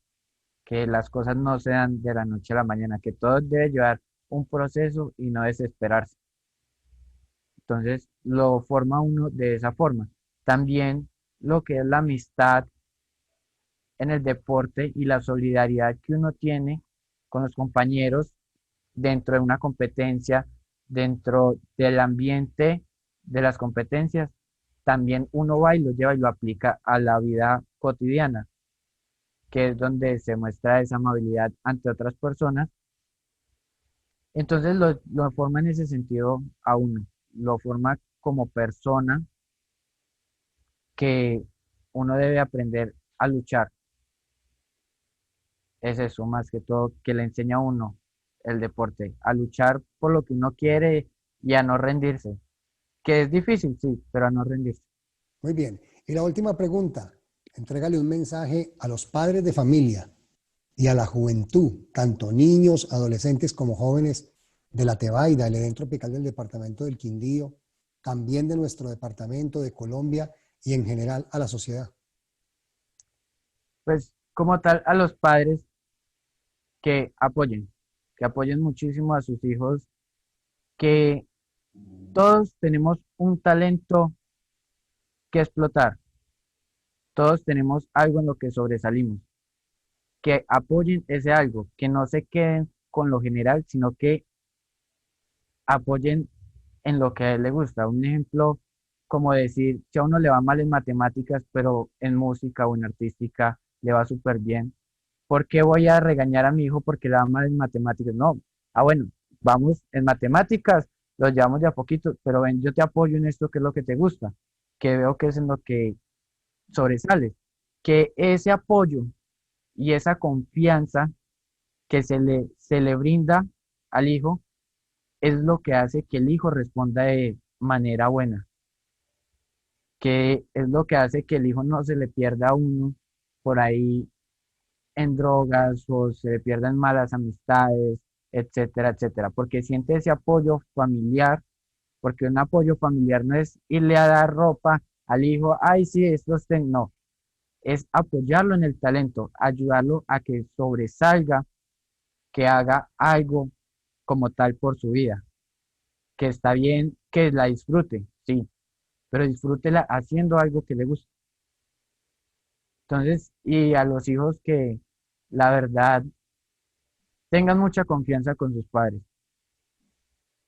que las cosas no se dan de la noche a la mañana, que todo debe llevar un proceso y no desesperarse. Entonces lo forma uno de esa forma. También lo que es la amistad en el deporte y la solidaridad que uno tiene con los compañeros dentro de una competencia, dentro del ambiente de las competencias, también uno va y lo lleva y lo aplica a la vida cotidiana, que es donde se muestra esa amabilidad ante otras personas. Entonces lo forma en ese sentido a uno, lo forma como persona que uno debe aprender a luchar. Es eso más que todo que le enseña a uno el deporte, a luchar por lo que uno quiere y a no rendirse, que es difícil, sí, pero a no rendirse. Muy bien. Y la última pregunta, entrégale un mensaje a los padres de familia y a la juventud, tanto niños, adolescentes como jóvenes de la Tebaida, el Edén Tropical del departamento del Quindío, también de nuestro departamento de Colombia y en general a la sociedad. Pues como tal, a los padres que que apoyen muchísimo a sus hijos, que todos tenemos un talento que explotar, todos tenemos algo en lo que sobresalimos, que apoyen ese algo, que no se queden con lo general, sino que apoyen en lo que a él le gusta. Un ejemplo, como decir, si a uno le va mal en matemáticas, pero en música o en artística le va súper bien, ¿por qué voy a regañar a mi hijo porque le va mal en matemáticas? No, bueno, vamos en matemáticas, lo llevamos de a poquito, pero ven, yo te apoyo en esto que es lo que te gusta, que veo que es en lo que sobresales, que ese apoyo y esa confianza que se le brinda al hijo es lo que hace que el hijo responda de manera buena, que es lo que hace que el hijo no se le pierda a uno por ahí en drogas o se le pierda en malas amistades, etcétera, etcétera, porque siente ese apoyo familiar, porque un apoyo familiar no es irle a dar ropa al hijo, ay, sí, no, es apoyarlo en el talento, ayudarlo a que sobresalga, que haga algo como tal por su vida, que está bien, que la disfrute, sí, pero disfrútela haciendo algo que le guste. Entonces, y a los hijos que la verdad tengan mucha confianza con sus padres,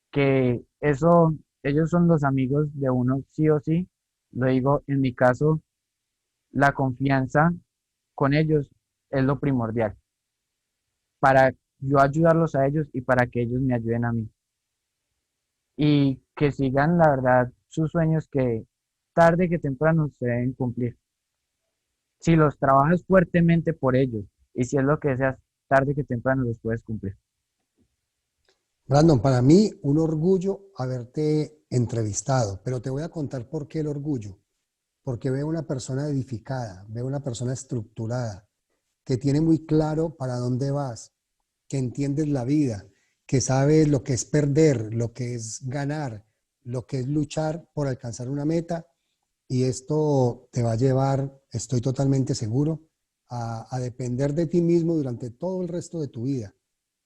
que eso, ellos son los amigos de uno sí o sí. Lo digo, en mi caso, la confianza con ellos es lo primordial para yo ayudarlos a ellos y para que ellos me ayuden a mí. Y que sigan, la verdad, sus sueños que tarde que temprano se deben cumplir. Si los trabajas fuertemente por ellos y si es lo que deseas, tarde que temprano los puedes cumplir. Brandon, para mí un orgullo haberte entrevistado, pero te voy a contar por qué el orgullo. Porque veo una persona edificada, veo una persona estructurada, que tiene muy claro para dónde vas, que entiendes la vida, que sabes lo que es perder, lo que es ganar, lo que es luchar por alcanzar una meta. Y esto te va a llevar, estoy totalmente seguro, a depender de ti mismo durante todo el resto de tu vida.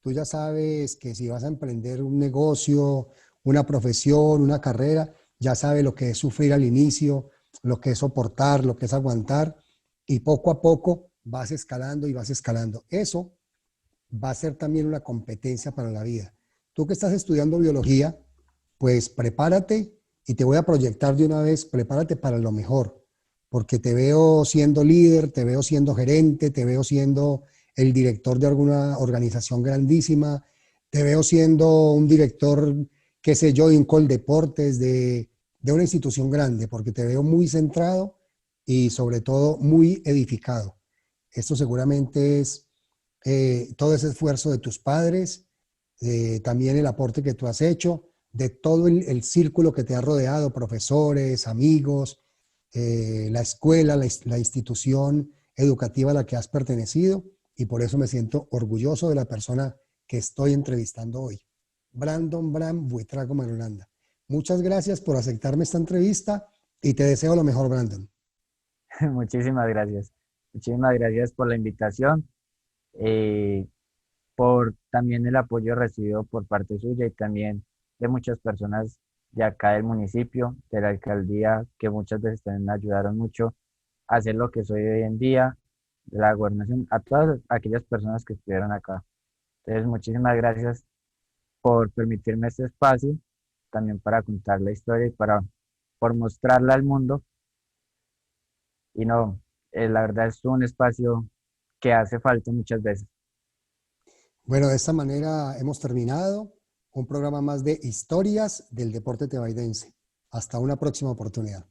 Tú ya sabes que si vas a emprender un negocio, una profesión, una carrera, ya sabes lo que es sufrir al inicio, lo que es soportar, lo que es aguantar, y poco a poco vas escalando y vas escalando. Eso va a ser también una competencia para la vida. Tú que estás estudiando biología, pues prepárate y te voy a proyectar de una vez, prepárate para lo mejor, porque te veo siendo líder, te veo siendo gerente, te veo siendo el director de alguna organización grandísima, te veo siendo un director, qué sé yo, en Coldeportes, de una institución grande, porque te veo muy centrado y sobre todo muy edificado. Esto seguramente es todo ese esfuerzo de tus padres, también el aporte que tú has hecho, de todo el círculo que te ha rodeado, profesores, amigos, la escuela, la institución educativa a la que has pertenecido, y por eso me siento orgulloso de la persona que estoy entrevistando hoy, Brandon Bram Buitrago Manolanda. Muchas gracias por aceptarme esta entrevista y te deseo lo mejor, Brandon. Muchísimas gracias. Muchísimas gracias por la invitación, eh, por también el apoyo recibido por parte suya y también de muchas personas de acá del municipio, de la alcaldía, que muchas veces también me ayudaron mucho a hacer lo que soy hoy en día, de la gobernación, a todas aquellas personas que estuvieron acá. Entonces, muchísimas gracias por permitirme este espacio, también para contar la historia y por mostrarla al mundo. Y no, la verdad es un espacio que hace falta muchas veces. Bueno, de esta manera hemos terminado un programa más de historias del deporte tebaidense. Hasta una próxima oportunidad.